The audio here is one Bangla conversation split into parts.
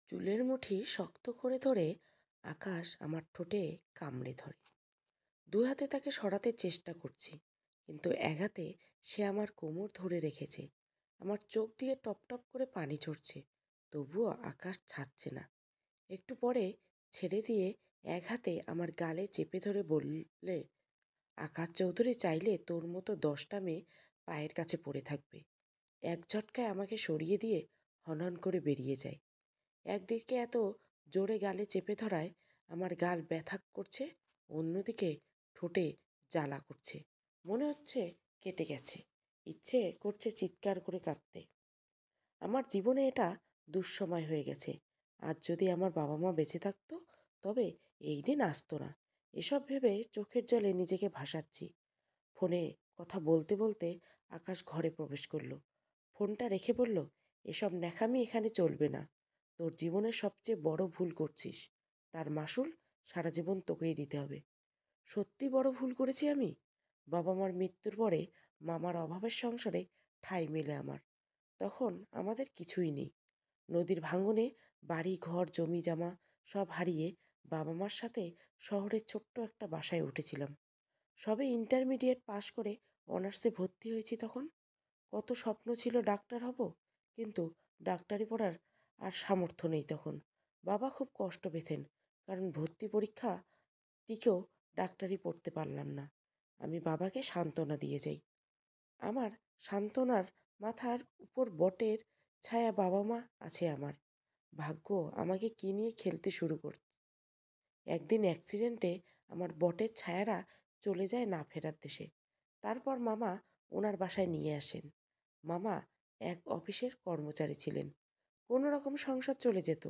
চুলের মুঠি শক্ত করে ধরে আকাশ আমার ঠোঁটে কামড়ে ধরে। দুই হাতে তাকে সরাতে চেষ্টা করছি, কিন্তু এক হাতে সে আমার কোমর ধরে রেখেছে। আমার চোখ দিয়ে টপ টপ করে পানি ঝরছে, তবুও আকাশ ছাড়ছে না। একটু পরে ছেড়ে দিয়ে এক হাতে আমার গালে চেপে ধরে বললে, আকাশ চৌধুরী, চাইলে তোর মতো 10টা মেয়ে পায়ের কাছে পড়ে থাকবে। এক ঝটকায় আমাকে সরিয়ে দিয়ে হনহন করে বেরিয়ে যায়। একদিকে এত জোরে গালে চেপে ধরায় আমার গাল ব্যথা করছে, অন্যদিকে ঠোঁটে জ্বালা করছে। মনে হচ্ছে কেটে গেছে। ইচ্ছে করছে চিৎকার করে কাঁদতে। আমার জীবনে এটা দুঃসময় হয়ে গেছে। আজ যদি আমার বাবা মা বেঁচে থাকতো, তবে এই দিন আসতো না। এসব ভেবে চোখের জলে নিজেকে ভাসাচ্ছি। ফোনে কথা বলতে বলতে আকাশ ঘরে প্রবেশ করলো। ফোনটা রেখে বলল, এসব ন্যাকামি এখানে চলবে না। তোর জীবনের সবচেয়ে বড় ভুল করছিস, তার মাসুল সারা জীবন তোকেই দিতে হবে। সত্যি বড় ভুল করেছি আমি? বাবা মার মৃত্যুর পরে মামার অভাবের সংসারে ঠাঁই মেলে আমার। তখন আমাদের কিছুই নেই। নদীর ভাঙনে বাড়ি ঘর জমি জামা সব হারিয়ে বাবা মার সাথে শহরের ছোট্ট একটা বাসায় উঠেছিলাম। সবে ইন্টারমিডিয়েট পাশ করে অনার্সে ভর্তি হয়েছি তখন। কত স্বপ্ন ছিল ডাক্তার হব, কিন্তু ডাক্তারি পড়ার আর সামর্থ্য নেই তখন। বাবা খুব কষ্ট পেতেন, কারণ ভর্তি পরীক্ষা টিকেও ডাক্তারি পড়তে পারলাম না। আমি বাবাকে সান্ত্বনা দিয়ে যাই। আমার সান্ত্বনার মাথার উপর বটের ছায়া। বাবা মা আছে আমার। ভাগ্য আমাকে কি নিয়ে খেলতে শুরু করে। একদিন অ্যাক্সিডেন্টে আমার বটের ছায়ারা চলে যায় না ফেরার দেশে। তারপর মামা ওনার বাসায় নিয়ে আসেন। মামা এক অফিসের কর্মচারী ছিলেন। কোনো রকম সংসার চলে যেত।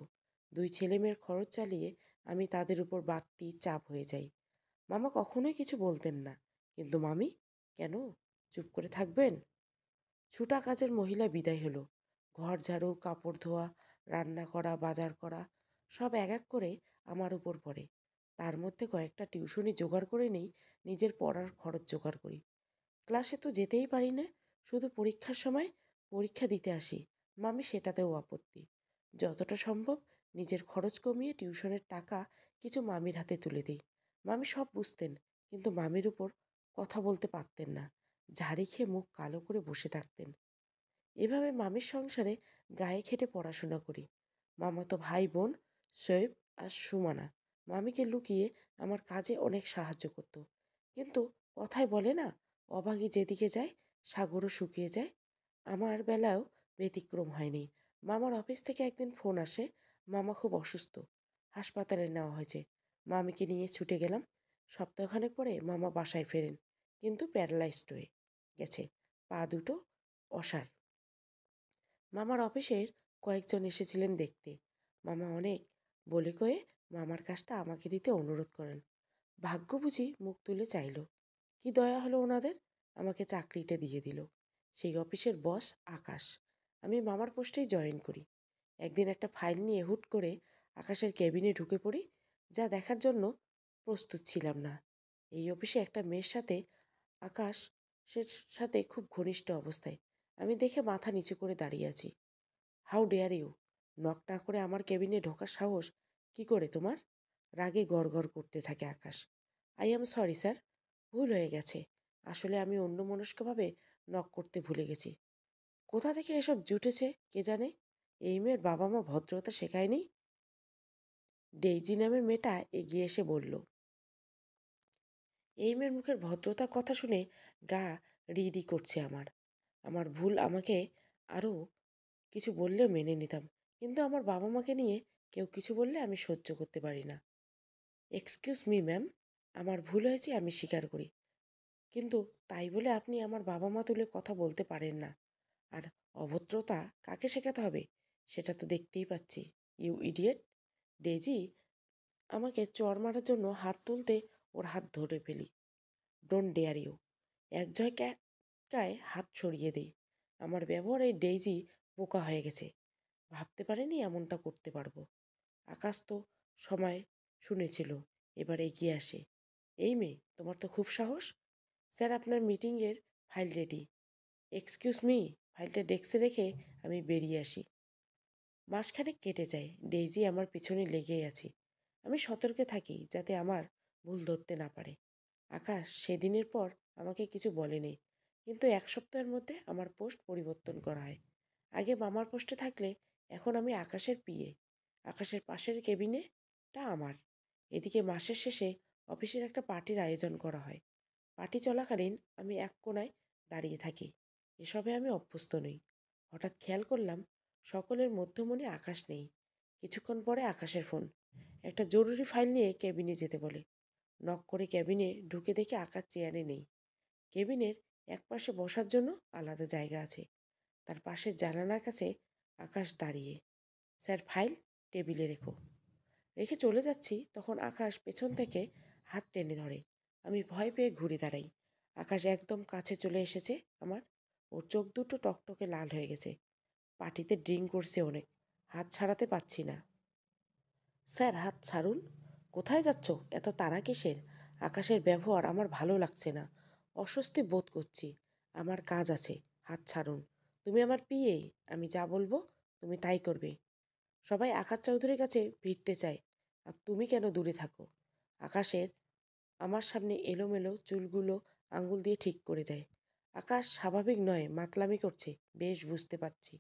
দুই ছেলেমেয়ের খরচ চালিয়ে আমি তাদের উপর বাড়তি চাপ হয়ে যাই। মামা কখনোই কিছু বলতেন না, কিন্তু মামি, কেন চুপ করে থাকবেন? ছুটা কাজের মহিলা বিদায় হলো। ঘর ঝাড়ু, কাপড় ধোয়া, রান্না করা, বাজার করা সব এক এক করে আমার উপর পড়ে। তার মধ্যে কয়েকটা টিউশনি জোগাড় করে নেই, নিজের পড়ার খরচ জোগাড় করি। ক্লাসে তো যেতেই পারি না, শুধু পরীক্ষার সময় পরীক্ষা দিতে আসি। মামি সেটাতেও আপত্তি। যতটা সম্ভব নিজের খরচ কমিয়ে টিউশনের টাকা কিছু মামির হাতে তুলে দিই। মামি সব বুঝতেন, কিন্তু মামির উপর কথা বলতে পারতেন না। ঝাড়ি খেয়ে মুখ কালো করে বসে থাকতেন। এভাবে মামির সংসারে গায়ে খেটে পড়াশোনা করি। মামাতো ভাই বোন শোয়েব আর সুমানা মামিকে লুকিয়ে আমার কাজে অনেক সাহায্য করত। কিন্তু কথায় বলে না, অভাগী যেদিকে যায় সাগরও শুকিয়ে যায়। আমার বেলায়ও ব্যতিক্রম হয়নি। মামার অফিস থেকে একদিন ফোন আসে, মামা খুব অসুস্থ, হাসপাতালে নেওয়া হয়েছে। মামিকে নিয়ে ছুটে গেলাম। সপ্তাহখানেক পরে মামা বাসায় ফেরেন, কিন্তু প্যারালাইজড হয়ে গেছে, পা দুটো অসাড়। মামার অফিসের কয়েকজন এসেছিলেন দেখতে। মামা অনেক বলে কয়ে মামার কাজটা আমাকে দিতে অনুরোধ করেন। ভাগ্য বুঝি মুখ তুলে চাইল। কি দয়া হলো ওনাদের, আমাকে চাকরিটা দিয়ে দিল। সেই অফিসের বস আকাশ। আমি মামার পোস্টেই জয়েন করি। একদিন একটা ফাইল নিয়ে হুট করে আকাশের কেবিনে ঢুকে পড়ি, যা দেখার জন্য প্রস্তুত ছিলাম না। এই অফিসে একটা মেয়ের সাথে আকাশের সাথে খুব ঘনিষ্ঠ অবস্থায়। আমি দেখে মাথা নিচু করে দাঁড়িয়ে আছি। How dare you! নক না করে আমার কেবিনে ঢোকার সাহস কি করে তোমার? রাগে গড়গড় করতে থাকে আকাশ। আই অ্যাম সরি স্যার, ভুল হয়ে গেছে। আসলে আমি অন্যমনস্কভাবে নক করতে ভুলে গেছি। কোথা থেকে এসব জুটেছে কে জানে? এই মেয়ের বাবা মা ভদ্রতা শেখায়নি। ডেইজি নামের মেয়েটা এগিয়ে এসে বলল। এই মেয়ের মুখের ভদ্রতার কথা শুনে গা রিরি করছে আমার। আমার ভুল, আমাকে আরও কিছু বললেও মেনে নিতাম, কিন্তু আমার বাবা মাকে নিয়ে কেউ কিছু বললে আমি সহ্য করতে পারি না। এক্সকিউজ মি ম্যাম, আমার ভুল হয়েছে, আমি স্বীকার করি। কিন্তু তাই বলে আপনি আমার বাবা মা তুলে কথা বলতে পারেন না। আর অভদ্রতা কাকে শেখাতে হবে সেটা তো দেখতেই পাচ্ছি। You idiot! ডেজি আমাকে চড় মারার জন্য হাত তুলতে ওর হাত ধরে ফেলি। Don't dare you! এক ঝটকায় হাত সরিয়ে দিই। আমার ব্যবহারে ডেইজি বোকা হয়ে গেছে। ভাবতে পারেনি এমনটা করতে পারবো। আকাশ তো সময় শুনেছিল, এবার এগিয়ে আসে। এই মেয়ে, তোমার তো খুব সাহস। স্যার, আপনার মিটিংয়ের ফাইল রেডি। এক্সকিউজ মি, ফাইলটা ডেস্কে রেখে আমি বেরিয়ে আসি। মাসখানেক কেটে যায়, ডেইজি আমার পিছনে লেগেই আছে। আমি সতর্কে থাকি যাতে আমার ভুল ধরতে না পারে। আকাশ সেদিনের পর আমাকে কিছু বলেনি, কিন্তু 1 সপ্তাহের মধ্যে আমার পোস্ট পরিবর্তন করা হয়। আগে মামার পোস্টে থাকলে এখন আমি আকাশের পিএ। আকাশের পাশের কেবিনেটা আমার। এদিকে মাসের শেষে অফিসের একটা পার্টির আয়োজন করা হয়। পার্টি চলাকালীন আমি এক কোণায় দাঁড়িয়ে থাকি। এসবে আমি অভ্যস্ত নই। হঠাৎ খেয়াল করলাম সকলের মধ্যমণি আকাশ নেই। কিছুক্ষণ পরে আকাশের ফোন। একটা জরুরি ফাইল নিয়ে কেবিনে যেতে বলে। নক করে কেবিনে ঢুকে দেখে আকাশ চেয়ারে নেই। কেবিনের একপাশে বসার জন্য আলাদা জায়গা আছে। তার পাশের জানালার কাছে আকাশ দাঁড়িয়ে। স্যার, ফাইল টেবিলে রেখো। রেখে চলে যাচ্ছি, তখন আকাশ পেছন থেকে হাত টেনে ধরে। আমি ভয় পেয়ে ঘুরে দাঁড়াই। আকাশ একদম কাছে চলে এসেছে আমার। ওর চোখ দুটো টকটকে লাল হয়ে গেছে। পার্টিতে ড্রিঙ্ক করছে অনেক। হাত ছাড়াতে পারছি না। স্যার, হাত ছাড়ুন। কোথায় যাচ্ছ? এত তাড়া কিসের? আকাশের ব্যবহার আমার ভালো লাগছে না। অস্বস্তি বোধ করছি। আমার কাজ আছে। হাত ছাড়ুন। তুমি আমার পিএ। আমি যা বলবো তুমি তাই করবে। সবাই আকাশ চৌধুরীর কাছে ভিড়তে চায়, আর তুমি কেন দূরে থাকো? আকাশের আমার সামনে এলোমেলো চুলগুলো আঙ্গুল দিয়ে ঠিক করে দেয়। আকাশ স্বাভাবিক নয়, মাতলামি করছে, বেশ বুঝতে পারছি।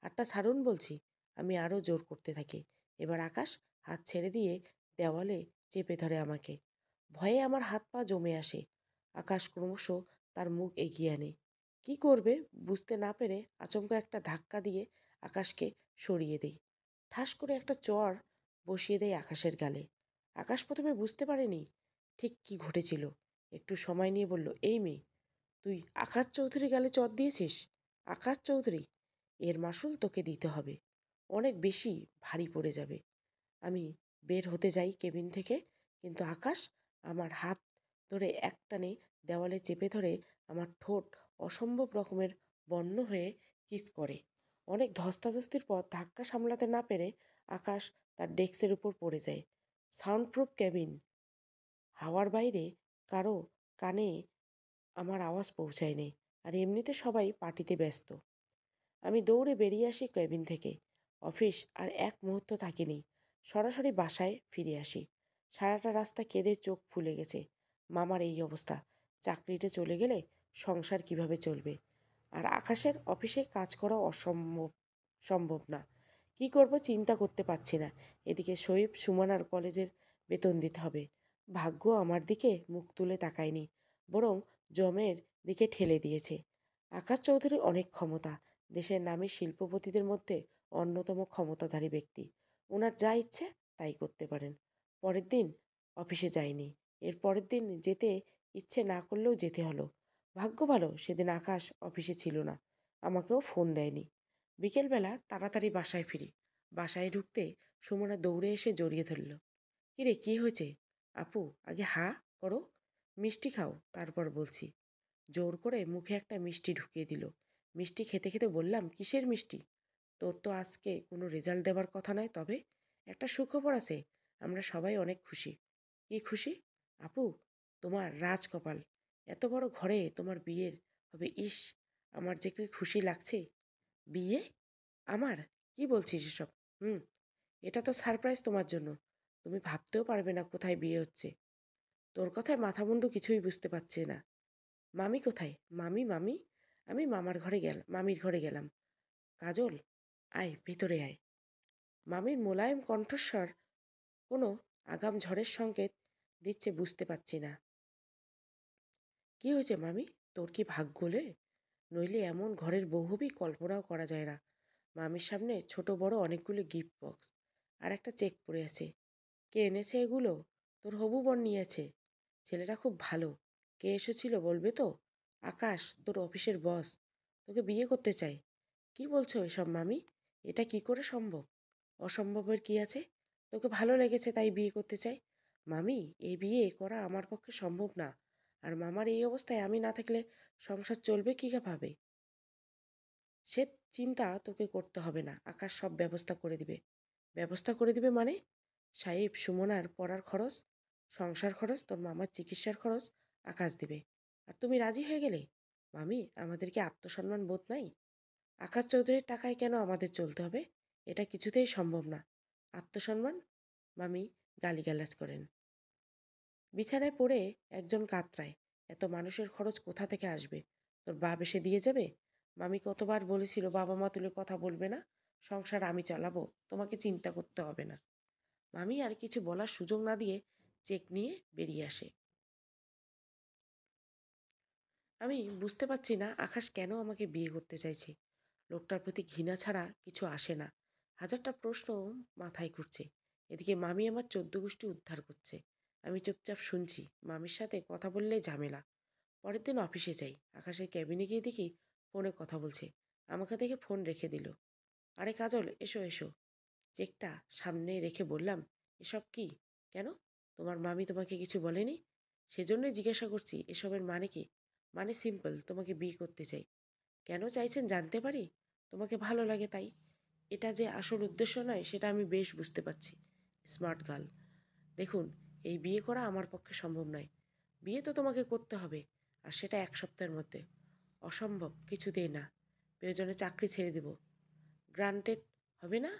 হাতটা ছাড়ুন বলছি। আমি আরও জোর করতে থাকি। এবার আকাশ হাত ছেড়ে দিয়ে দেওয়ালে চেপে ধরে আমাকে। ভয়ে আমার হাত পা জমে আসে। আকাশ ক্রমশ তার মুখ এগিয়ে আনে। কি করবে বুঝতে না পেরে আচমকা একটা ধাক্কা দিয়ে আকাশকে সরিয়ে দেই। ঠাস করে একটা চড় বসিয়ে দেয় আকাশের গালে। আকাশ প্রথমে বুঝতে পারেনি ঠিক কি ঘটেছিল। একটু সময় নিয়ে বলল, এই মেয়ে, তুই আকাশ চৌধুরী গালে চড় দিয়েছিস? আকাশ চৌধুরী, এর মাসুল তোকে দিতে হবে। অনেক বেশি ভারী পড়ে যাবে। আমি বের হতে যাই কেবিন থেকে, কিন্তু আকাশ আমার হাত ধরে একটানে দেওয়ালে চেপে ধরে আমার ঠোঁট অসম্ভব রকমের বন্য হয়ে কিস করে। অনেক ধস্তাধস্তির পর ধাক্কা সামলাতে না পেরে আকাশ তার ডেস্কের উপর পড়ে যায়। সাউন্ডপ্রুফ কেবিন, হাওয়ার বাইরে কারো কানে আমার আওয়াজ পৌঁছায়নি। আর এমনিতে সবাই পার্টিতে ব্যস্ত। আমি দৌড়ে বেরিয়ে আসি কেবিন থেকে। অফিস আর এক মুহূর্ত থাকিনি। সরাসরি বাসায় ফিরে আসি। সারাটা রাস্তা কেঁদে চোখ ফুলে গেছে। মামার এই অবস্থা, চাকরিতে চলে গেলে সংসার কিভাবে চলবে? আর আকাশের অফিসে কাজ করা সম্ভব না। কি করব চিন্তা করতে পারছি না। এদিকে শোয়েব সুমনার কলেজের বেতন দিতে হবে। ভাগ্য আমার দিকে মুখ তুলে তাকায়নি, বরং জমের দিকে ঠেলে দিয়েছে। আকাশ চৌধুরীর অনেক ক্ষমতা। দেশের নামী শিল্পপতিদের মধ্যে অন্যতম ক্ষমতাধারী ব্যক্তি। ওনার যা ইচ্ছে তাই করতে পারেন। পরের দিন অফিসে যাইনি। এর পরের দিন যেতে ইচ্ছে না করলেও যেতে হলো। ভাগ্য ভালো সেদিন আকাশ অফিসে ছিল না। আমাকেও ফোন দেয়নি। বিকেলবেলা তাড়াতাড়ি বাসায় ফিরি। বাসায় ঢুকতে সুমনা দৌড়ে এসে জড়িয়ে ধরল। কিরে, কি হয়েছে? আপু, আগে হা করো, মিষ্টি খাও, তারপর বলছি। জোর করে মুখে একটা মিষ্টি ঢুকিয়ে দিল। মিষ্টি খেতে খেতে বললাম, কিসের মিষ্টি? তোর তো আজকে কোনো রেজাল্ট দেওয়ার কথা নয়, তবে একটা সুখবর আছে। আমরা সবাই অনেক খুশি। কি খুশি? আপু, তোমার রাজকপাল। এত বড় ঘরে তোমার বিয়ের হবে। ইস, আমার যে কি খুশি লাগছে। বিয়ে? আমার? কি বলছিস এসব? হুম, এটা তো সারপ্রাইজ তোমার জন্য। তুমি ভাবতেও পারবে না কোথায় বিয়ে হচ্ছে। তোর কথায় মাথা মুন্ডু কিছুই বুঝতে পারছে না। মামি কোথায়? মামি? মামি? আমি মামির ঘরে গেলাম। কাজল, আয় ভিতরে আয়। মামির মোলায়েম কণ্ঠস্বর কোনো আগাম ঝড়ের সংকেত দিচ্ছে বুঝতে পারছি না। কি হয়েছে মামি? তোর কি ভাগ্য রে? নইলে এমন ঘরের বউ হবি কল্পনাও করা যায় না। মামির সামনে ছোট বড় অনেকগুলো গিফট বক্স আর একটা চেক পড়ে আছে। কে এনেছে এগুলো? তোর হবু বোন নিয়েছে। ছেলেটা খুব ভালো। কে এসেছিল বলবে তো? আকাশ, তোর অফিসের বস, তোকে বিয়ে করতে চায়। কি বলছো এসব মামি? এটা কি করে সম্ভব? অসম্ভবের কি আছে? তোকে ভালো লেগেছে তাই বিয়ে করতে চাই। মামি, এই বিয়ে করা আমার পক্ষে সম্ভব না। আর মামার এই অবস্থায় আমি না থাকলে সংসার চলবে কীভাবে? সে চিন্তা তোকে করতে হবে না, আকাশ সব ব্যবস্থা করে দিবে। ব্যবস্থা করে দিবে মানে? সাহেব সুমনার পড়ার খরচ, সংসার খরচ, তোর মামার চিকিৎসার খরচ আকাশ দিবে। আর তুমি রাজি হয়ে গেলে? মামি, আমাদের কি আত্মসম্মান বোধ নাই? আকাশ চৌধুরীর টাকায় কেন আমাদের চলতে হবে? এটা কিছুতেই সম্ভব না। আত্মসম্মান? মামি গালিগালাজ করেন। বিছানায় পড়ে একজন কাতরায়, এত মানুষের খরচ কোথা থেকে আসবে? তোর বাপ এসে দিয়ে যাবে? মামি কতবার বলেছিল বাবা মা তুলে কথা বলবে না, সংসার আমি চালাবো, তোমাকে চিন্তা করতে হবে না। মামি আর কিছু বলার সুযোগ না দিয়ে চেক নিয়ে বেরিয়ে আসে। আমি বুঝতে পারছি না আকাশ কেন আমাকে বিয়ে করতে চাইছে। লোকটার প্রতি ঘৃণা ছাড়া কিছু আসে না। হাজারটা প্রশ্ন মাথায় ঘুরছে। এদিকে মামি আমার 14 গোষ্ঠী উদ্ধার করছে। আমি চুপচাপ শুনছি। মামির সাথে কথা বললেই ঝামেলা। পরের দিন অফিসে যাই। আকাশের ক্যাবিনে গিয়ে দেখি ফোনে কথা বলছে। আমাকে দেখে ফোন রেখে দিল। আরে কাজল, এসো এসো। চেকটা সামনে রেখে বললাম, এসব কি? কেন? তোমার মামি তোমাকে কিছু বলেনি? সেজন্যই জিজ্ঞাসা করছি, এসবের মানে কি? মানে সিম্পল, তোমাকে বিয়ে করতে চাই। কেন চাইছেন জানতে পারি? তোমাকে ভালো লাগে তাই। এটা যে আসল উদ্দেশ্য নয় সেটা আমি বেশ বুঝতে পারছি। Smart girl. দেখুন, এই বিয়ে করা আমার পক্ষে সম্ভব নয়। বিয়ে তো তোমাকে করতে হবে, আর সেটা 1 সপ্তাহের মধ্যে। অসম্ভব, কিছুতেই না। প্রয়োজনে চাকরি ছেড়ে দেব। গ্রান্টেড হবে না?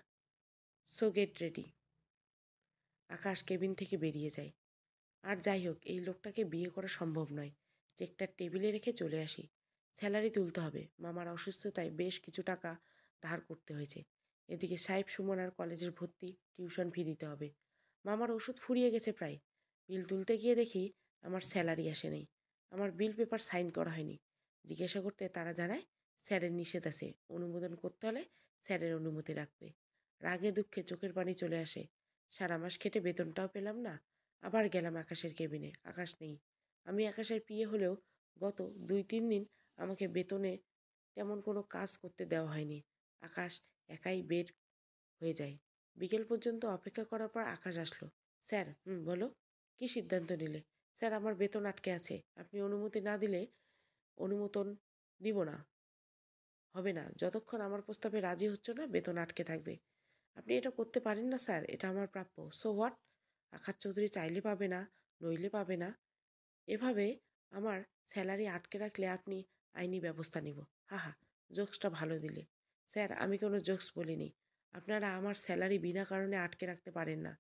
So get ready. Akash cabin থেকে বেরিয়ে যায়। আর যাই হোক, এই লোকটাকে বিয়ে করা সম্ভব নয়। চেকটা টেবিলে রেখে চলে আসি। স্যালারি তুলতে হবে। মামার অসুস্থতায় বেশ কিছু টাকা ধার করতে হয়েছে। এদিকে সাহেব সুমনার কলেজের ভর্তি, টিউশন ফি দিতে হবে। মামার ওষুধ ফুরিয়ে গেছে প্রায়। বিল তুলতে গিয়ে দেখি আমার স্যালারি আসেনি। আমার বিল পেপার সাইন করা হয়নি। জিজ্ঞাসা করতে তারা জানায় স্যারের নিষেধ আছে, অনুমোদন করতে হলে স্যারের অনুমতি রাখবে। রাগে দুঃখে চোখের পানি চলে আসে। সারা মাস খেটে বেতনটাও পেলাম না। আবার গেলাম আকাশের কেবিনে। আকাশ নেই। আমি আকাশের পিএ হলেও গত 2-3 দিন আমাকে বেতনে তেমন কোনো কাজ করতে দেওয়া হয়নি। আকাশ একাই বের হয়ে যায়। বিকেল পর্যন্ত অপেক্ষা করার পর আকাশ আসলো। স্যার, বলো। কি সিদ্ধান্ত নিলে? স্যার, আমার বেতন আটকে আছে। আপনি অনুমতি না দিলে অনুমোদন দিব না। হবে না। যতক্ষণ আমার প্রস্তাবে রাজি হচ্ছ না, বেতন আটকে থাকবে। আপনি এটা করতে পারেন না স্যার, এটা আমার প্রাপ্য। So what? আকাশ চৌধুরী চাইলে পাবে না, নইলে পাবে না। এভাবে আমার স্যালারি আটকে রাখলে আপনি আইনি ব্যবস্থা নিব। হা হা, জোকসটা ভালো দিলে। স্যার, আমি কোনো জোকস বলিনি। আপনারা আমার স্যালারি বিনা কারণে আটকে রাখতে পারেন না।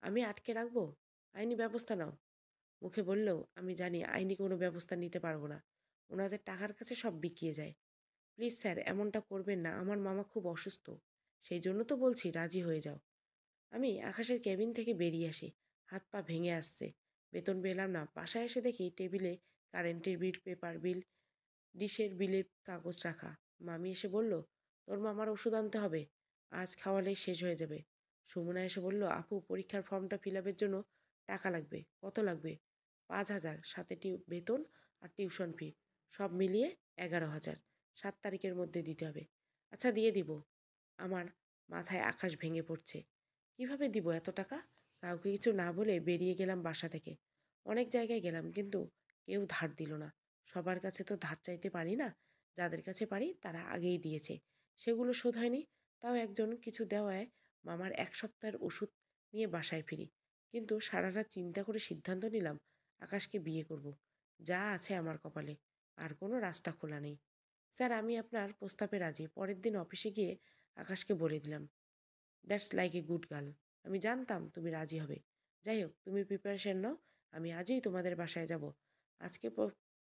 আমি আটকে রাখবো? আইনি ব্যবস্থা নাও। মুখে বললেও আমি জানি আইনি কোনো ব্যবস্থা নিতে পারবো না। ওনাদের টাকার কাছে সব বিকিয়ে যায়। প্লিজ স্যার, এমনটা করবেন না। আমার মামা খুব অসুস্থ। সেই জন্য তো বলছি রাজি হয়ে যাও। আমি আকাশের কেবিন থেকে বেরিয়ে আসি। হাত পা ভেঙে আসছে। বেতন পেলাম না। বাসায় এসে দেখি টেবিলে কারেন্টের বিল, পেপার বিল, ডিশের বিলের কাগজ রাখা। মামি এসে বলল, তোর মামার ওষুধ আনতে হবে। আজ খাওয়ালেই শেষ হয়ে যাবে। সুমনা এসে বলল, আপু পরীক্ষার ফর্মটা ফিল আপের জন্য টাকা লাগবে। কত লাগবে? 5,000, সাথে বেতন আর টিউশন ফি সব মিলিয়ে 11,000। 7 তারিখের মধ্যে দিতে হবে। আচ্ছা, দিয়ে দিব। আমার মাথায় আকাশ ভেঙে পড়ছে। কিভাবে দিব এত টাকা? কাউকে কিছু না বলে বেরিয়ে গেলাম বাসা থেকে। অনেক জায়গায় গেলাম, কিন্তু কেউ ধার দিল না। সবার কাছে তো ধার চাইতে পারি না। যাদের কাছে পারি তারা আগেই দিয়েছে। সেগুলো শোধ হয়নি। তাও একজন কিছু দেওয়ায় মামার 1 সপ্তাহের ওষুধ নিয়ে বাসায় ফিরি। কিন্তু সারা রাত চিন্তা করে সিদ্ধান্ত নিলাম আকাশকে বিয়ে করব। যা আছে আমার কপালে, আর কোনো রাস্তা খোলা নেই। স্যার, আমি আপনার প্রস্তাবে রাজি। পরের দিন অফিসে গিয়ে আকাশকে বলে দিলাম, that's like a good girl. আমি জানতাম তুমি রাজি হবে। যাই হোক, তুমি প্রিপারেশন নাও। আমি আজই তোমাদের বাসায় যাব। আজকে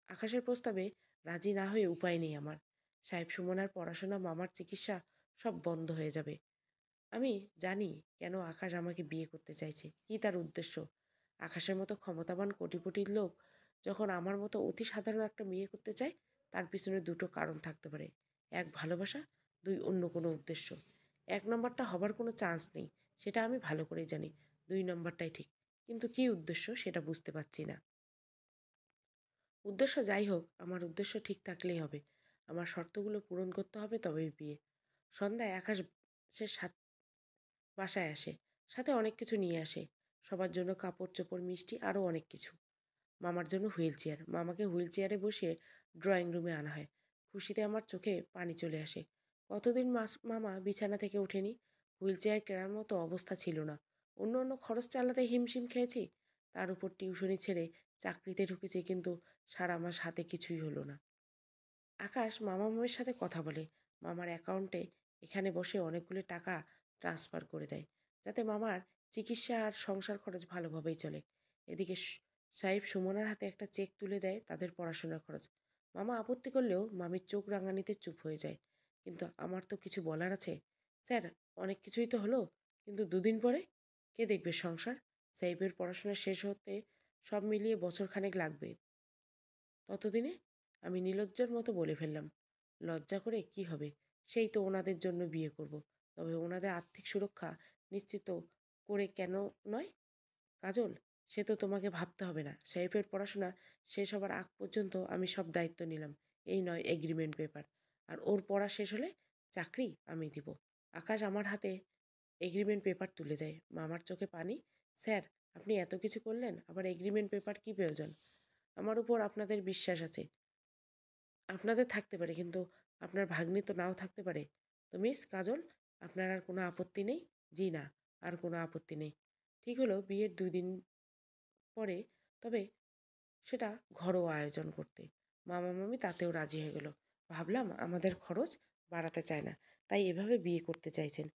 আকাশের প্রস্তাবে রাজি না হয়ে উপায় নেই আমার। সাহেব সুমনার পড়াশোনা, মামার চিকিৎসা সব বন্ধ হয়ে যাবে। আমি জানি কেন আকাশ আমাকে বিয়ে করতে চাইছে, কি তার উদ্দেশ্য। আকাশের মতো ক্ষমতাবান কোটিপতির লোক যখন আমার মতো অতি সাধারণ একটা বিয়ে করতে চায়, তার পিছনে দুটো কারণ থাকতে পারে। 1, ভালোবাসা। 2, অন্য কোনো উদ্দেশ্য। 1 নম্বরটা হবার কোনো চান্স নেই, সেটা আমি ভালো করেই জানি। 2 নম্বরটাই ঠিক। কিন্তু কী উদ্দেশ্য সেটা বুঝতে পারছি না। উদ্দেশ্য যাই হোক, আমার উদ্দেশ্য ঠিক থাকলেই হবে। আমার শর্তগুলো পূরণ করতে হবে, তবেই বিয়ে। সন্ধ্যায় আকাশ সে বাসায় আসে। সাথে অনেক কিছু নিয়ে আসে। সবার জন্য কাপড় চোপড়, মিষ্টি, আরও অনেক কিছু। মামার জন্য হুইল চেয়ার। মামাকে হুইল চেয়ারে বসিয়ে ড্রয়িং রুমে আনা হয়। খুশিতে আমার চোখে পানি চলে আসে। কতদিন মামা বিছানা থেকে ওঠেনি। হুইল চেয়ার কেনার মতো অবস্থা ছিল না। অন্য অন্য খরচ চালাতে হিমশিম খেয়েছি। তার উপর টিউশনি ছেড়ে চাকরিতে ঢুকেছি, কিন্তু সারা মাস হাতে কিছুই হলো না। আকাশ মামা মামির সাথে কথা বলে। মামার অ্যাকাউন্টে এখানে বসে অনেকগুলো টাকা ট্রান্সফার করে দেয়, যাতে মামার চিকিৎসা আর সংসার খরচ ভালোভাবেই চলে। এদিকে সাহেব সুমনার হাতে একটা চেক তুলে দেয় তাদের পড়াশোনার খরচ। মামা আপত্তি করলেও মামির চোখ রাঙানিতে চুপ হয়ে যায়। কিন্তু আমার তো কিছু বলার আছে। স্যার, অনেক কিছুই তো হলো, কিন্তু দুদিন পরে কে দেখবে সংসার? সাহেবের পড়াশোনা শেষ হতে সব মিলিয়ে বছরখানেক লাগবে। ততদিনে আমি নির্লজ্জার মতো বলে ফেললাম, লজ্জা করে কি হবে? সেই তো ওনাদের জন্য বিয়ে করব। তবে ওনাদের আর্থিক সুরক্ষা নিশ্চিত করে কেন নয়? কাজল, সে তো তোমাকে ভাবতে হবে না। সাহেবের পড়াশোনা শেষ হবার আগ পর্যন্ত আমি সব দায়িত্ব নিলাম। এই নয় এগ্রিমেন্ট পেপার। আর ওর পড়া শেষ হলে চাকরি আমি দিব। আকাশ আমার হাতে এগ্রিমেন্ট পেপার তুলে দেয়। মামার চোখে পানি। স্যার, আপনি এত কিছু করলেন, আবার এগ্রিমেন্ট পেপার কি প্রয়োজন? আমার উপর আপনাদের বিশ্বাস আছে। আপনাদের থাকতে পারে, কিন্তু আপনার ভাগ্নি তো নাও থাকতে পারে। তো মিস কাজল, আপনার আর কোনো আপত্তি নেই? জি না, আর কোনো আপত্তি নেই। ঠিক হলো বিয়ের 2 দিন পরে, তবে সেটা ঘরোয়া আয়োজন করতে। মামা মামি তাতেও রাজি হয়ে গেল। ভাবলাম আমাদের খরচ বাড়াতে চায় না, তাই এভাবে বিয়ে করতে চাইছেন।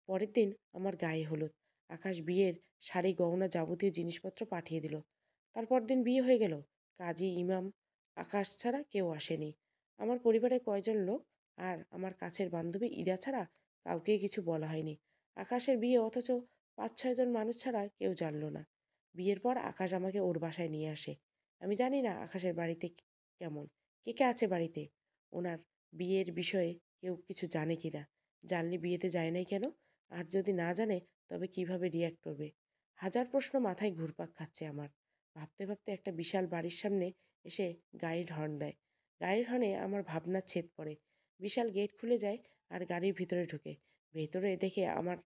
পরের দিন আমার গায়ে হলুদ। আকাশ বিয়ের শাড়ি গহনা যাবতীয় জিনিসপত্র পাঠিয়ে দিল। তারপর দিন বিয়ে হয়ে গেল। কাজী, ইমাম, আকাশ ছাড়া কেউ আসেনি। আমার পরিবারের কয়জন লোক আর আমার কাছের বান্ধবী ইরা ছাড়া কাউকেই কিছু বলা হয়নি। আকাশের বিয়ে, অথচ 5-6 জন মানুষ ছাড়া কেউ জানলো না। বিয়ের পর আকাশ আমাকে ওর বাসায় নিয়ে আসে। আমি জানি না আকাশের বাড়িতে কেমন, কে কে আছে বাড়িতে, ওনার বিয়ের বিষয়ে কেউ কিছু জানে কি না, জানলে বিয়েতে যায় নাই কেন, আর যদি না জানে তবে কিভাবে রিয়্যাক্ট করবে। হাজার প্রশ্ন মাথায় ঘুরপাক খাচ্ছে আমার। ভাবতে ভাবতে একটা বিশাল বাড়ির সামনে এসে গাড়ির হর্ন দেয়। গাড়ির হর্নে আমার ভাবনার ছেদ পড়ে। বিশাল গেট খুলে যায় আর গাড়ির ভিতরে ঢুকে। ভেতরে দেখে আমার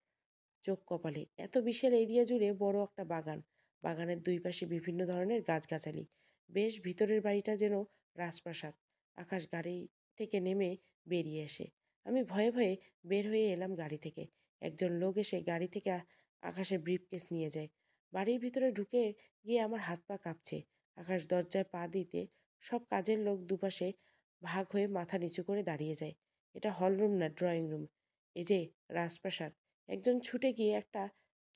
চোখ কপালে। এত বিশাল এরিয়া জুড়ে বড় একটা বাগান। বাগানের দুই পাশে বিভিন্ন ধরনের গাছগাছালি। বেশ ভিতরের বাড়িটা যেন রাজপ্রাসাদ। আকাশ গাড়ি থেকে নেমে বেরিয়ে আসে। আমি ভয়ে ভয়ে বের হয়ে এলাম গাড়ি থেকে। একজন লোক এসে গাড়ি থেকে আকাশের ব্রিফকেস নিয়ে যায়। বাড়ির ভিতরে ঢুকে গিয়ে আমার হাত পা কাঁপছে। আকাশ দরজায় পা দিতে সব কাজের লোক দুপাশে ভাগ হয়ে মাথা নিচু করে দাঁড়িয়ে যায়। এটা হলরুম না, ড্রয়িং রুম। এই যে রাজপ্রাসাদ। একজন ছুটে গিয়ে একটা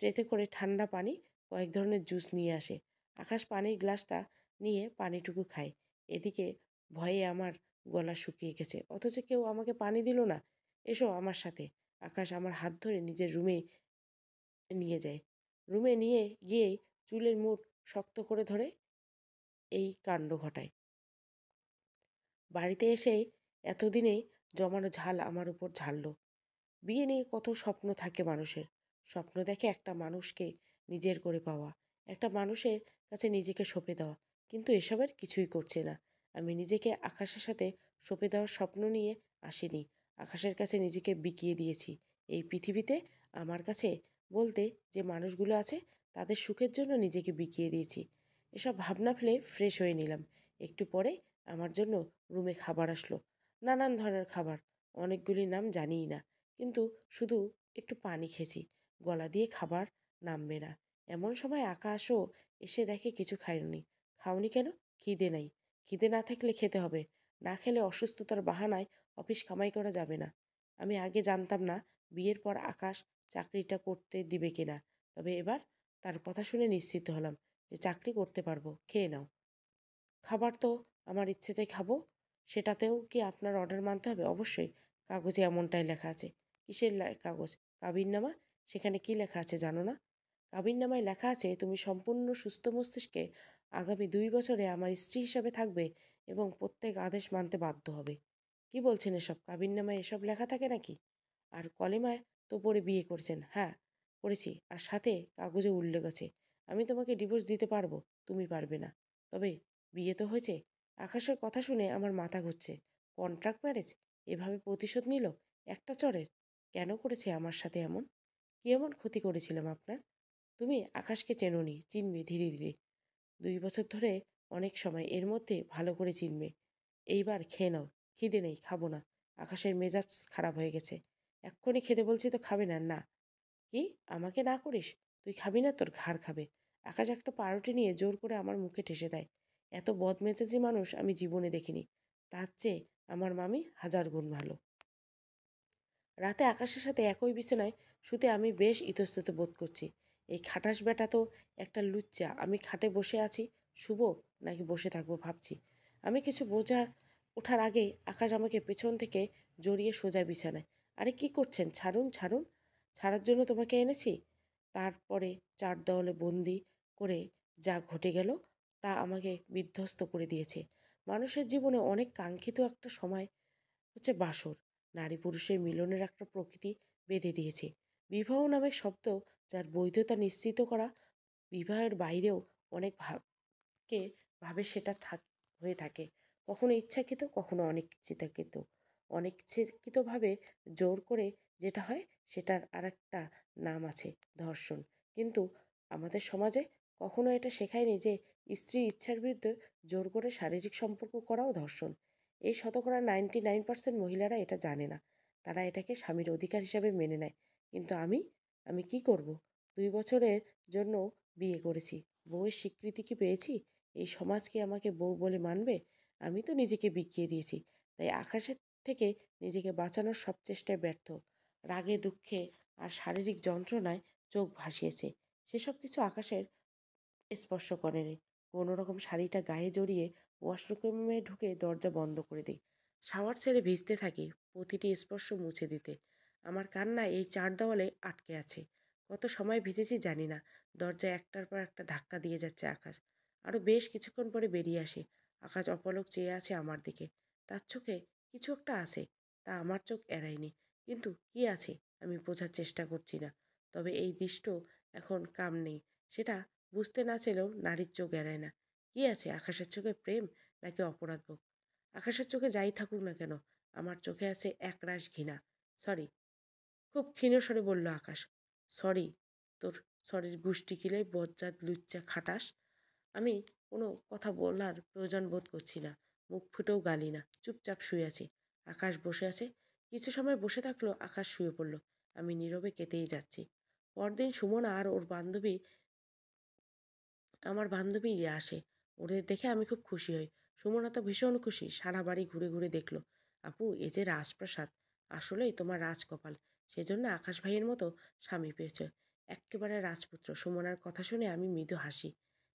ট্রেতে করে ঠান্ডা পানি, কয়েক ধরনের জুস নিয়ে আসে। আকাশ পানির গ্লাসটা নিয়ে পানিটুকু খায়। এদিকে ভয়ে আমার গলা শুকিয়ে গেছে, অথচ কেউ আমাকে পানি দিল না। এসো আমার সাথে। আকাশ আমার হাত ধরে নিজের রুমে নিয়ে যায়। রুমে নিয়ে গিয়ে চুলের মুঠ শক্ত করে ধরে এই কাণ্ড ঘটায়। বাড়িতে এসে এতদিনে জমানো ঝাল আমার উপর ঝাড়ল। বিয়ে নিয়ে কত স্বপ্ন থাকে মানুষের। স্বপ্ন দেখে একটা মানুষকে নিজের করে পাওয়া, একটা মানুষের কাছে নিজেকে সঁপে দেওয়া, কিন্তু এসবের কিছুই করছে না। আমি নিজেকে আকাশের সাথে সঁপে দেওয়ার স্বপ্ন নিয়ে আসিনি। আকাশের কাছে নিজেকে বিকিয়ে দিয়েছি। এই পৃথিবীতে আমার কাছে বলতে যে মানুষগুলো আছে, তাদের সুখের জন্য নিজেকে বিকিয়ে দিয়েছি। এসব ভাবনা ফেলে ফ্রেশ হয়ে নিলাম। একটু পরে আমার জন্য রুমে খাবার আসলো। নানান ধরনের খাবার, অনেকগুলি নাম জানিই না, কিন্তু শুধু একটু পানি খেয়েছি। গলা দিয়ে খাবার নামবে না। এমন সময় আকাশও এসে দেখে কিছু খায়নি। খাওনি কেন? খিদে নাই। খিদে না থাকলে খেতে হবে। না খেলে অসুস্থতার বাহানায় অফিস কামাই করা যাবে না। আমি আগে জানতাম না বিয়ের পর আকাশ চাকরিটা করতে দিবে কিনা। তবে এবার তার কথা শুনে নিশ্চিত হলাম যে চাকরি করতে পারবো। খেয়ে নাও। খাবার তো আমার ইচ্ছেতেই খাবো। সেটাতেও কি আপনার অর্ডার মানতে হবে? অবশ্যই। কাগজে এমনটাই লেখা আছে। কিসের কাগজ? কাবিননামা? সেখানে কি লেখা আছে জানো না? কাবিননামায় লেখা আছে তুমি সম্পূর্ণ সুস্থ মস্তিষ্কে আগামী 2 বছরে আমার স্ত্রী হিসাবে থাকবে এবং প্রত্যেক আদেশ মানতে বাধ্য হবে। কি বলছেন এসব? কাবিননামায় এসব লেখা থাকে নাকি? আর কলেমায় তো পড়ে বিয়ে করেছেন। হ্যাঁ, করেছি। আর সাথে কাগজে উল্লেখ আছে আমি তোমাকে ডিভোর্স দিতে পারবো, তুমি পারবে না। তবে বিয়ে তো হয়েছে। আকাশের কথা শুনে আমার মাথা ঘুরছে। Contract marriage? এভাবে প্রতিশোধ নিল একটা চড়ের? কেন করেছে আমার সাথে এমন? কি এমন ক্ষতি করেছিলাম আপনার? তুমি আকাশকে চেনোনি, চিনবে ধীরে ধীরে। 2 বছর ধরে অনেক সময়, এর মধ্যে ভালো করে চিনবে। এইবার খেয়ে নাও। খিদে নেই, খাবো না। আকাশের মেজাজ খারাপ হয়ে গেছে। এক্ষুনি খেতে বলছি তো খাবে না? না। কি? আমাকে না করিস? তুই খাবি না? তোর ঘাড় খাবে। আকাশ একটা পাউরুটি নিয়ে জোর করে আমার মুখে ঠেসে দেয়। এত বদমেজাজি মানুষ আমি জীবনে দেখিনি। তার চেয়ে আমার মামি 1000 গুণ ভালো। রাতে আকাশের সাথে একই বিছানায় শুতে আমি বেশ ইতস্তত বোধ করছি। এই খাটাস বেটা তো একটা লুচ্চা। আমি খাটে বসে আছি, শুবো নাকি বসে থাকবো ভাবছি। আমি কিছু ওঠার আগেই আকাশ আমাকে পেছন থেকে জড়িয়ে সোজা বিছানায়। আরে কি করছেন? ছাড়ুন, ছাড়ুন। ছাড়ার জন্য তোমাকে এনেছি। তারপরে চার দেওয়ালে বন্দি করে যা ঘটে গেল তা আমাকে বিধ্বস্ত করে দিয়েছে। মানুষের জীবনে অনেক কাঙ্ক্ষিত একটা সময় হচ্ছে বাসর। নারী পুরুষের মিলনের একটা প্রকৃতি বেঁধে দিয়েছে। বিবাহ নামের শব্দ, যার বৈধতা নিশ্চিত করা বিবাহের বাইরেও অনেক ভাবে সেটা হয়ে থাকে। কখনো ইচ্ছাকৃত, কখনো অনিচ্ছাকৃত। অনিচ্ছাকৃতভাবে জোর করে যেটা হয় সেটার আরেকটা নাম আছে, ধর্ষণ। কিন্তু আমাদের সমাজে কখনো এটা শেখায়নি যে স্ত্রীর ইচ্ছার বিরুদ্ধে জোর করে শারীরিক সম্পর্ক করাও ধর্ষণ। এই শতকরা 99% মহিলারা এটা জানে না। তারা এটাকে স্বামীর অধিকার হিসাবে মেনে নেয়। কিন্তু আমি কি করব? 2 বছরের জন্য বিয়ে করেছি। বউয়ের স্বীকৃতি কি পেয়েছি? এই সমাজ কি আমাকে বউ বলে মানবে? আমি তো নিজেকে বিকিয়ে দিয়েছি। তাই আকাশের থেকে নিজেকে বাঁচানোর সব চেষ্টায় ব্যর্থ। রাগে, দুঃখে আর শারীরিক যন্ত্রণায় চোখ ভাসিয়েছে। সেসব কিছু আকাশের স্পর্শ করেনি। কোনো রকম শাড়িটা গায়ে জড়িয়ে ওয়াশরুমে ঢুকে দরজা বন্ধ করে দিই। শাওয়ার ছেড়ে ভিজতে থাকি, প্রতিটি স্পর্শ মুছে দিতে। আমার কান্না এই 4 দেওয়ালে আটকে আছে। কত সময় ভিজেছি জানি না। দরজায় একটার পর একটা ধাক্কা দিয়ে যাচ্ছে আকাশ। আরও বেশ কিছুক্ষণ পরে বেরিয়ে আসে। আকাশ অপলক চেয়ে আছে আমার দিকে। তার চোখে কিছু একটা আছে, তা আমার চোখ এড়ায়নি। কিন্তু কি আছে আমি বোঝার চেষ্টা করছি না। তবে এই দৃষ্ট এখন কাম নেই। সেটা বুঝতে না চাইলেও নারীর চোখ এড়ায় না। কি আছে আকাশের চোখে, প্রেম নাকি অপরাধবোধ? আকাশের চোখে যাই থাকুক না কেন, আমার চোখে আছে একরাশ ঘৃণা। সরি, খুব ক্ষীণ স্বরে বলল আকাশ। সরি? তোর সরির গুষ্টি কিলাই বজ্জাত লুচ্চা খাটাস। আমি কোনো কথা বলার প্রয়োজন বোধ করছি না। মুখ ফুটেও গালি না। চুপচাপ শুয়ে আছি। আকাশ বসে আছে। কিছু সময় বসে থাকলো, আকাশ শুয়ে পড়ল। আমি নীরবে কেঁদেই যাচ্ছি। পরদিন সুমনা আর ওর বান্ধবী আমার বান্ধবীরা আসে। ওদের দেখে আমি খুব খুশি হই। সুমনা তো ভীষণ খুশি। সারা বাড়ি ঘুরে ঘুরে দেখলো। আপু, এ যে রাজপ্রাসাদ। আসলেই তোমার রাজকপাল। সেজন্য আকাশ ভাইয়ের মতো স্বামী পেয়েছে। এক্কেবারে রাজপুত্র। সুমনার কথা শুনে আমি মৃদু হাসি।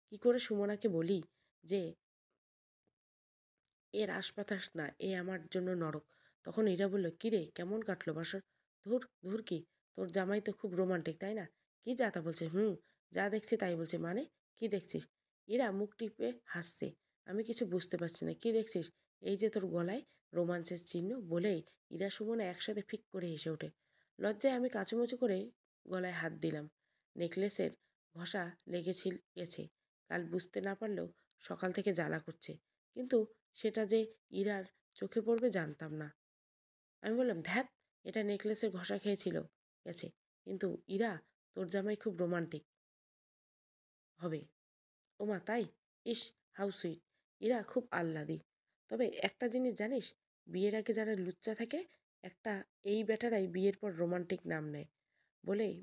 কি করে সুমনাকে বলি যে এ রাজপ্রাসাদ না, এ আমার জন্য নরক। তখন এরা বলল, কিরে কেমন কাটলো বাসর? ধুর ধুর, কি তোর জামাই তো খুব রোমান্টিক, তাই না? কি যা তা বলছে? যা দেখছি তাই বলছে। মানে কি দেখছিস? এরা মুখ টিপে হাসছে। আমি কিছু বুঝতে পারছি না। কি দেখছিস? এই যে তোর গলায় রোমাঞ্চের চিহ্ন। বলেই ইরা সুমনা একসাথে ফিক করে হেসে ওঠে। লজ্জায় আমি কাচুমুচু করে গলায় হাত দিলাম। নেকলেসের ঘষা গেছে। কাল বুঝতে না পারলেও সকাল থেকে জ্বালা করছে। কিন্তু সেটা যে ইরার চোখে পড়বে জানতাম না। আমি বললাম, ধ্যাত, এটা নেকলেসের ঘষা খেয়েছিল গেছে। কিন্তু ইরা, তোর জামাই খুব রোমান্টিক হবে। ওমা তাই? ইস, হাউ সুইট। ইরা খুব আহ্লাদি। তবে একটা জিনিস জানিস, বিয়ের আগে যারা লুচ্চা থাকে, একটা এই বেটারাই বিয়ের পর রোমান্টিক নাম নেয়। বলেই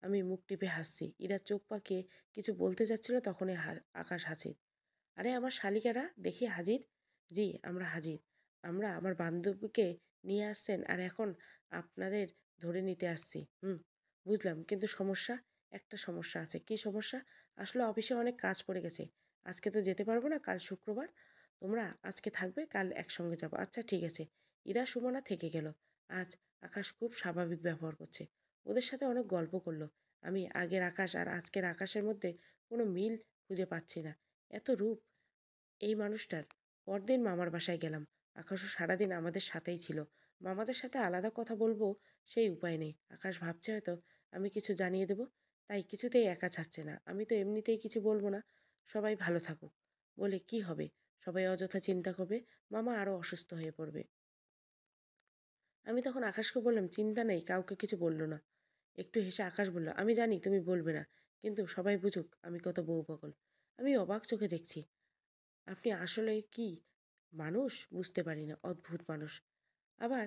আমি মুখ টিপে হাসছি। ইরা চোখ পাকিয়ে কিছু বলতে যাচ্ছিল, তখনই আকাশ হাসির। আরে আমার শালিকারা দেখি হাজির। জি, আমরা হাজির। আমরা আমার বান্ধবীকে নিয়ে আসছেন আর এখন আপনাদের ধরে নিতে আসছি। বুঝলাম, কিন্তু একটা সমস্যা আছে। কি সমস্যা? আসলে অফিসে অনেক কাজ পড়ে গেছে। আজকে তো যেতে পারবো না, কাল শুক্রবার। তোমরা আজকে থাকবে, কাল একসঙ্গে যাবো। আচ্ছা ঠিক আছে। ইরা সুমনা থেকে গেল। আজ আকাশ খুব স্বাভাবিক ব্যবহার করছে। ওদের সাথে অনেক গল্প করলো। আমি আগের আকাশ আর আজকের আকাশের মধ্যে কোনো মিল খুঁজে পাচ্ছি না। এত রূপ এই মানুষটার। পরদিন মামার বাসায় গেলাম। আকাশও সারাদিন আমাদের সাথেই ছিল। মামাদের সাথে আলাদা কথা বলবো সেই উপায় নেই। আকাশ ভাবছে হয়তো আমি কিছু জানিয়ে দেব, তাই কিছুতেই একা ছাড়ছে না। আমি তো এমনিতেই কিছু বলবো না। সবাই ভালো থাকুক বলে কি হবে? সবাই অযথা চিন্তা করবে। মামা আরও অসুস্থ হয়ে পড়বে। আমি তখন আকাশকে বললাম, চিন্তা নেই, কাউকে কিছু বললো না। একটু হেসে আকাশ বলল, আমি জানি তুমি বলবে না, কিন্তু সবাই বুঝুক আমি কত বউ পাগল। আমি অবাক চোখে দেখছি। আপনি আসলে কি মানুষ বুঝতে পারি না, অদ্ভুত মানুষ। আবার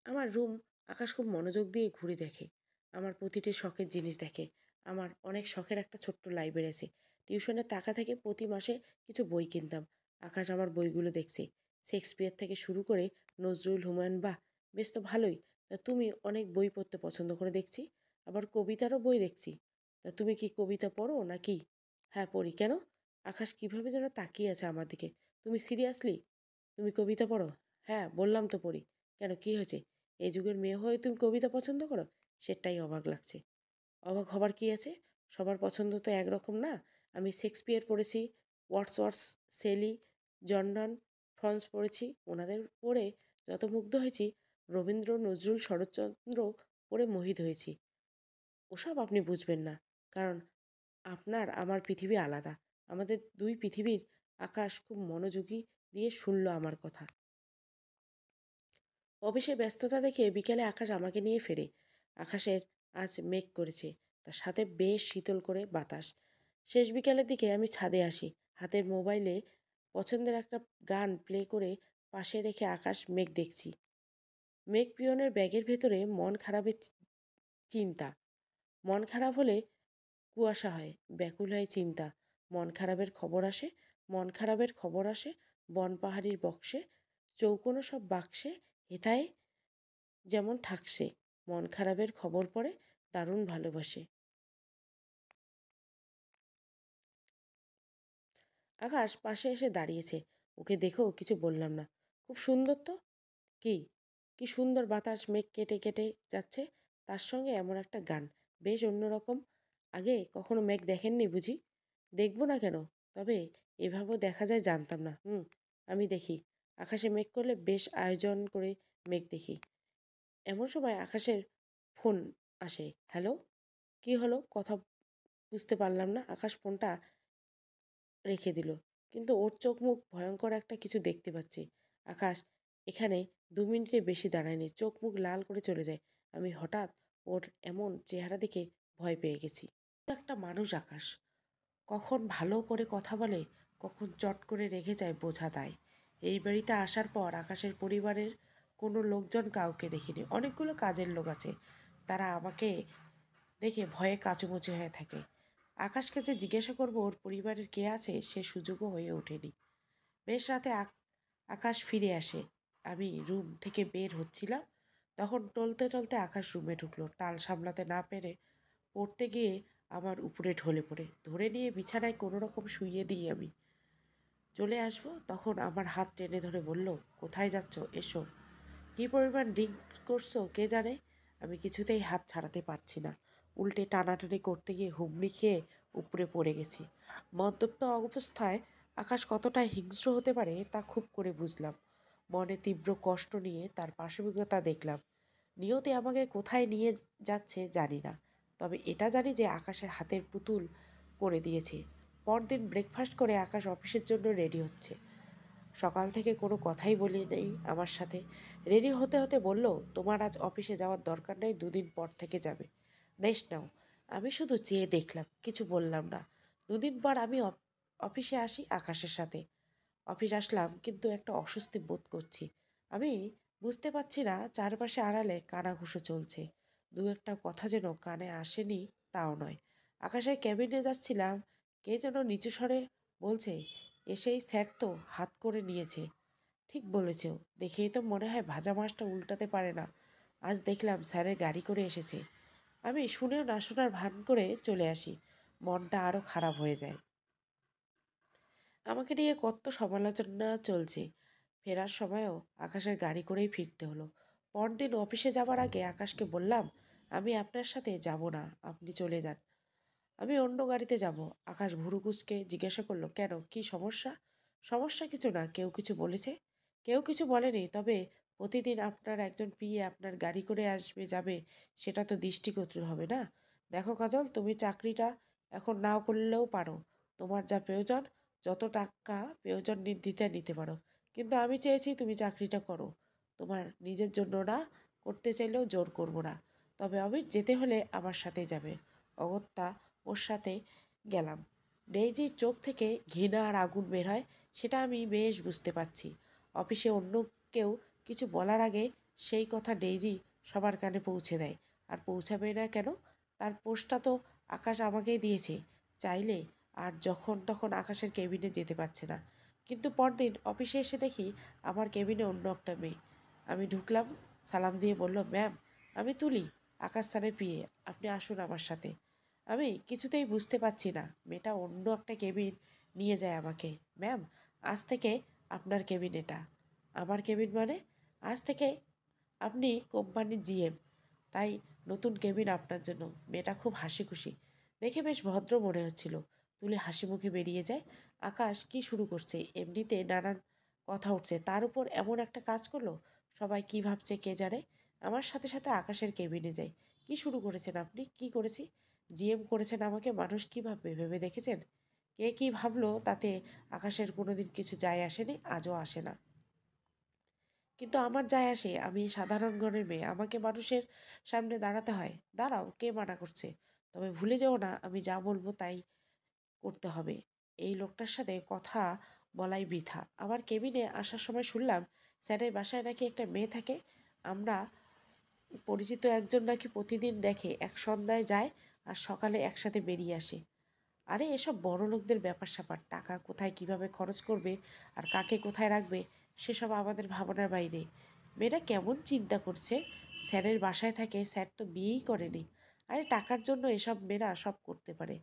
আমার রুম আকাশ খুব মনোযোগ দিয়ে ঘুরে দেখে। আমার প্রতিটি শখের জিনিস দেখে। আমার অনেক শখের একটা ছোট্ট লাইব্রেরি আছে। টিউশনের টাকা থেকে প্রতি মাসে কিছু বই কিনতাম। আকাশ আমার বইগুলো দেখছে। শেক্সপিয়ার থেকে শুরু করে নজরুল, হুমায়ুন বা বেশ তো ভালোই। তা তুমি অনেক বই পড়তে পছন্দ করে দেখছি, আবার কবিতারও বই দেখছি। তা তুমি কি কবিতা পড়ো নাকি? হ্যাঁ পড়ি। কেন? আকাশ কিভাবে যেন তাকিয়ে আছে আমার দিকে। তুমি সিরিয়াসলি? তুমি কবিতা পড়ো? হ্যাঁ বললাম তো পড়ি। কেন কি হয়েছে? এই যুগের মেয়ে হয়ে তুমি কবিতা পছন্দ করো? সেটাই অবাক লাগছে। অবাক হবার কি আছে? সবার পছন্দ তো একরকম না। আমি শেক্সপিয়ার পড়েছি, ওয়ার্ডসওয়ার্থ, শেলি, জর্ডান, ফ্রন্স পড়েছি। ওনাদের পড়ে যত মুগ্ধ হয়েছি, রবীন্দ্র, নজরুল, শরৎচন্দ্র পড়ে মোহিত হয়েছি। ওসব আপনি বুঝবেন না। কারণ আপনার আমার পৃথিবী আলাদা। আমাদের দুই পৃথিবীর আকাশ খুব মনোযোগী দিয়ে শুনল আমার কথা। অফিসের ব্যস্ততা দেখে বিকেলে আকাশ আমাকে নিয়ে ফেরে। আকাশের আজ মেঘ করেছে, তার সাথে বেশ শীতল করে বাতাস। শেষ বিকেলের দিকে আমি ছাদে আসি, হাতের মোবাইলে পছন্দের একটা গান প্লে করে পাশে রেখে আকাশ মেঘ দেখছি। মেঘ পিয়নের ব্যাগের ভেতরে মন খারাপের চিন্তা। মন খারাপ হলে কুয়াশা হয়, ব্যাকুল হয় চিন্তা। মন খারাপের খবর আসে, মন খারাপের খবর আসে, বন পাহাড়ির বক্সে, চৌকোনো সব বাক্সে হেথায় যেমন থাকছে। মন খারাপের খবর পড়ে, দারুণ ভালোবাসে। আকাশ পাশে এসে দাঁড়িয়েছে। ওকে দেখেও কিছু বললাম না। খুব সুন্দর তো। কি? কি সুন্দর বাতাস মেঘ কেটে কেটে যাচ্ছে, তার সঙ্গে এমন একটা গান, বেশ অন্যরকম। আগে কখনো মেঘ দেখেননি বুঝি? দেখবো না কেন? তবে এভাবেও দেখা যায় জানতাম না। আমি দেখি। আকাশে মেঘ করলে বেশ আয়োজন করে মেঘ দেখি। এমন সময় আকাশের ফোন আসে। হ্যালো? কি হলো? কথা বুঝতে পারলাম না। আকাশ ফোনটা রেখে দিল। কিন্তু ওর চোখ মুখ ভয়ঙ্কর একটা কিছু দেখতে পাচ্ছি। আকাশ এখানে 2 মিনিটের বেশি দাঁড়ায়নি, চোখ মুখ লাল করে চলে যায়। আমি হঠাৎ ওর এমন চেহারা দেখে ভয় পেয়ে গেছি। একটা মানুষ আকাশ, কখন ভালো করে কথা বলে, কখন চট করে রেগে যায় বোঝা দায়। এই বাড়িতে আসার পর আকাশের পরিবারের কোনো লোকজন কাউকে দেখিনি। অনেকগুলো কাজের লোক আছে, তারা আমাকে দেখে ভয়ে কাঁচুমুচু হয়ে থাকে। আকাশকে যে জিজ্ঞাসা করবো ওর পরিবারের কে আছে সে সুযোগও হয়ে ওঠেনি। বেশ রাতে আকাশ ফিরে আসে। আমি রুম থেকে বের হচ্ছিলাম, তখন টলতে টলতে আকাশ রুমে ঢুকলো। টাল সামলাতে না পেরে পড়তে গিয়ে আমার উপরে ঢলে পড়ে ধরে নিয়ে বিছানায় কোনো রকম শুইয়ে দিই। আমি চলে আসবো তখন আমার হাত টেনে ধরে বলল, কোথায় যাচ্ছ? এসো। কী পরিমাণ ড্রিঙ্ক করছো কে জানে। আমি কিছুতেই হাত ছাড়াতে পারছি না। উল্টে টানাটানি করতে গিয়ে হুমড়ি খেয়ে উপরে পড়ে গেছি। মদ্যপ্ত অবস্থায় আকাশ কতটা হিংস্র হতে পারে তা খুব করে বুঝলাম। মনে তীব্র কষ্ট নিয়ে তার পাশবিকতা দেখলাম। নিয়তি আমাকে কোথায় নিয়ে যাচ্ছে জানি না, তবে এটা জানি যে আকাশের হাতের পুতুল করে দিয়েছে। পরদিন ব্রেকফাস্ট করে আকাশ অফিসের জন্য রেডি হচ্ছে। সকাল থেকে কোনো কথাই বলি নেই আমার সাথে। রেডি হতে হতে বলল, তোমার আজ অফিসে যাওয়ার দরকার নেই, 2 দিন পর থেকে যাবে, রেস্ট নাও। আমি শুধু চেয়ে দেখলাম, কিছু বললাম না। 2 দিন পর আমি অফিসে আসি আকাশের সাথে। অফিস আসলাম, কিন্তু একটা অস্বস্তি বোধ করছি। আমি বুঝতে পারছি না, চারপাশে আড়ালে কানাঘুষো চলছে। দু একটা কথা যেন কানে আসেনি তাও নয়। আকাশের ক্যাবিনে যাচ্ছিলাম, কে যেন নিচু স্বরে বলছে, এসেই স্যার তো হাত করে নিয়েছে। ঠিক বলেছ, দেখেই তো মনে হয় ভাজা মাছটা উল্টাতে পারে না। আজ দেখলাম স্যারের গাড়ি করে এসেছে। আমি শুনেও না শোনার ভান করে চলে আসি। মনটা আরও খারাপ হয়ে যায়। আমাকে নিয়ে কত সমালোচনা চলছে। ফেরার সময়ও আকাশের গাড়ি করেই ফিরতে হলো। পরদিন অফিসে যাবার আগে আকাশকে বললাম, আমি আপনার সাথে যাব না, আপনি চলে যান, আমি অন্য গাড়িতে যাব। আকাশ ভুরু কুঁচকে জিজ্ঞাসা করলো, কেন, কি সমস্যা? সমস্যা কিছু না। কেউ কিছু বলেছে? কেউ কিছু বলেনি, তবে প্রতিদিন আপনার একজন পিএ আপনার গাড়ি করে আসবে যাবে, সেটা তো দৃষ্টিকটু হবে না। দেখো কাজল, তুমি চাকরিটা এখন নাও করলেও পারো। তোমার যা প্রয়োজন, যত টাকা প্রয়োজন দিতে নিতে পারো, কিন্তু আমি চেয়েছি তুমি চাকরিটা করো। তোমার নিজের জন্য না, করতে চাইলেও জোর করব না। তবে অফিস যেতে হলে আমার সাথে যাবে। অগত্যা ওর সাথে গেলাম। ডেইজির চোখ থেকে ঘৃণা আর আগুন বের হয়, সেটা আমি বেশ বুঝতে পারছি। অফিসে অন্য কেউ কিছু বলার আগে সেই কথা ডেইজি সবার কানে পৌঁছে দেয়। আর পৌঁছাবে না কেন? তার পোস্টটা তো আকাশ আমাকেই দিয়েছে। চাইলে আর যখন তখন আকাশের কেবিনে যেতে পারছে না। কিন্তু পরদিন অফিসে এসে দেখি আমার কেবিনে অন্য একটা মেয়ে। আমি ঢুকলাম, সালাম দিয়ে বলল, ম্যাম আমি তুলি, আকাশ স্যারের পিয়ে, আপনি আসুন আমার সাথে। আমি কিছুতেই বুঝতে পারছি না, মেয়েটা অন্য একটা কেবিন নিয়ে যায় আমাকে। ম্যাম, আজ থেকে আপনার কেবিন এটা। আমার কেবিন মানে? আজ থেকে আপনি কোম্পানির জিএম, তাই নতুন কেবিন আপনার জন্য। মেয়েটা খুব হাসি খুশি, দেখে বেশ ভদ্র মনে হচ্ছিল। তুলে হাসি মুখে বেরিয়ে যায়। আকাশ কি শুরু করছে, এমনিতে নানান কথা উঠছে, তার উপর এমন একটা কাজ করলো। সবাই কি ভাবছে কে জানে। আমার সাথে সাথে আকাশের কেবিনে যাই। কি শুরু করেছেন আপনি? কি করেছি? জিএম করেছেন আমাকে, মানুষ কী ভাববে ভেবে দেখেছেন? কে কী ভাবলো তাতে আকাশের কোনোদিন কিছু যায় আসেনি, আজও আসে না। কিন্তু আমার যায় আসে, আমি সাধারণ ঘরের মেয়ে, আমাকে মানুষের সামনে দাঁড়াতে হয়। দাঁড়াও, কে মানা করছে? তবে ভুলে যেও না, আমি যা বলবো তাই করতে হবে। এই লোকটার সাথে কথা বলাই বৃথা। আমার কেবিনে আসার সময় শুনলাম স্যারের বাসায় নাকি একটা মেয়ে থাকে। আমরা পরিচিত একজন নাকি প্রতিদিন দেখে, এক সন্ধ্যায় যায় আর সকালে একসাথে বেরিয়ে আসে। আরে এসব বড় লোকদের ব্যাপার স্যাপার, টাকা কোথায় কিভাবে খরচ করবে আর কাকে কোথায় রাখবে সেসব আমাদের ভাবনার বাইরে। মেয়েটা কেমন চিন্তা করছে, স্যারের বাসায় থাকে, স্যার তো বিয়েই করেনি। আরে টাকার জন্য এসব মেয়েরা সব করতে পারে।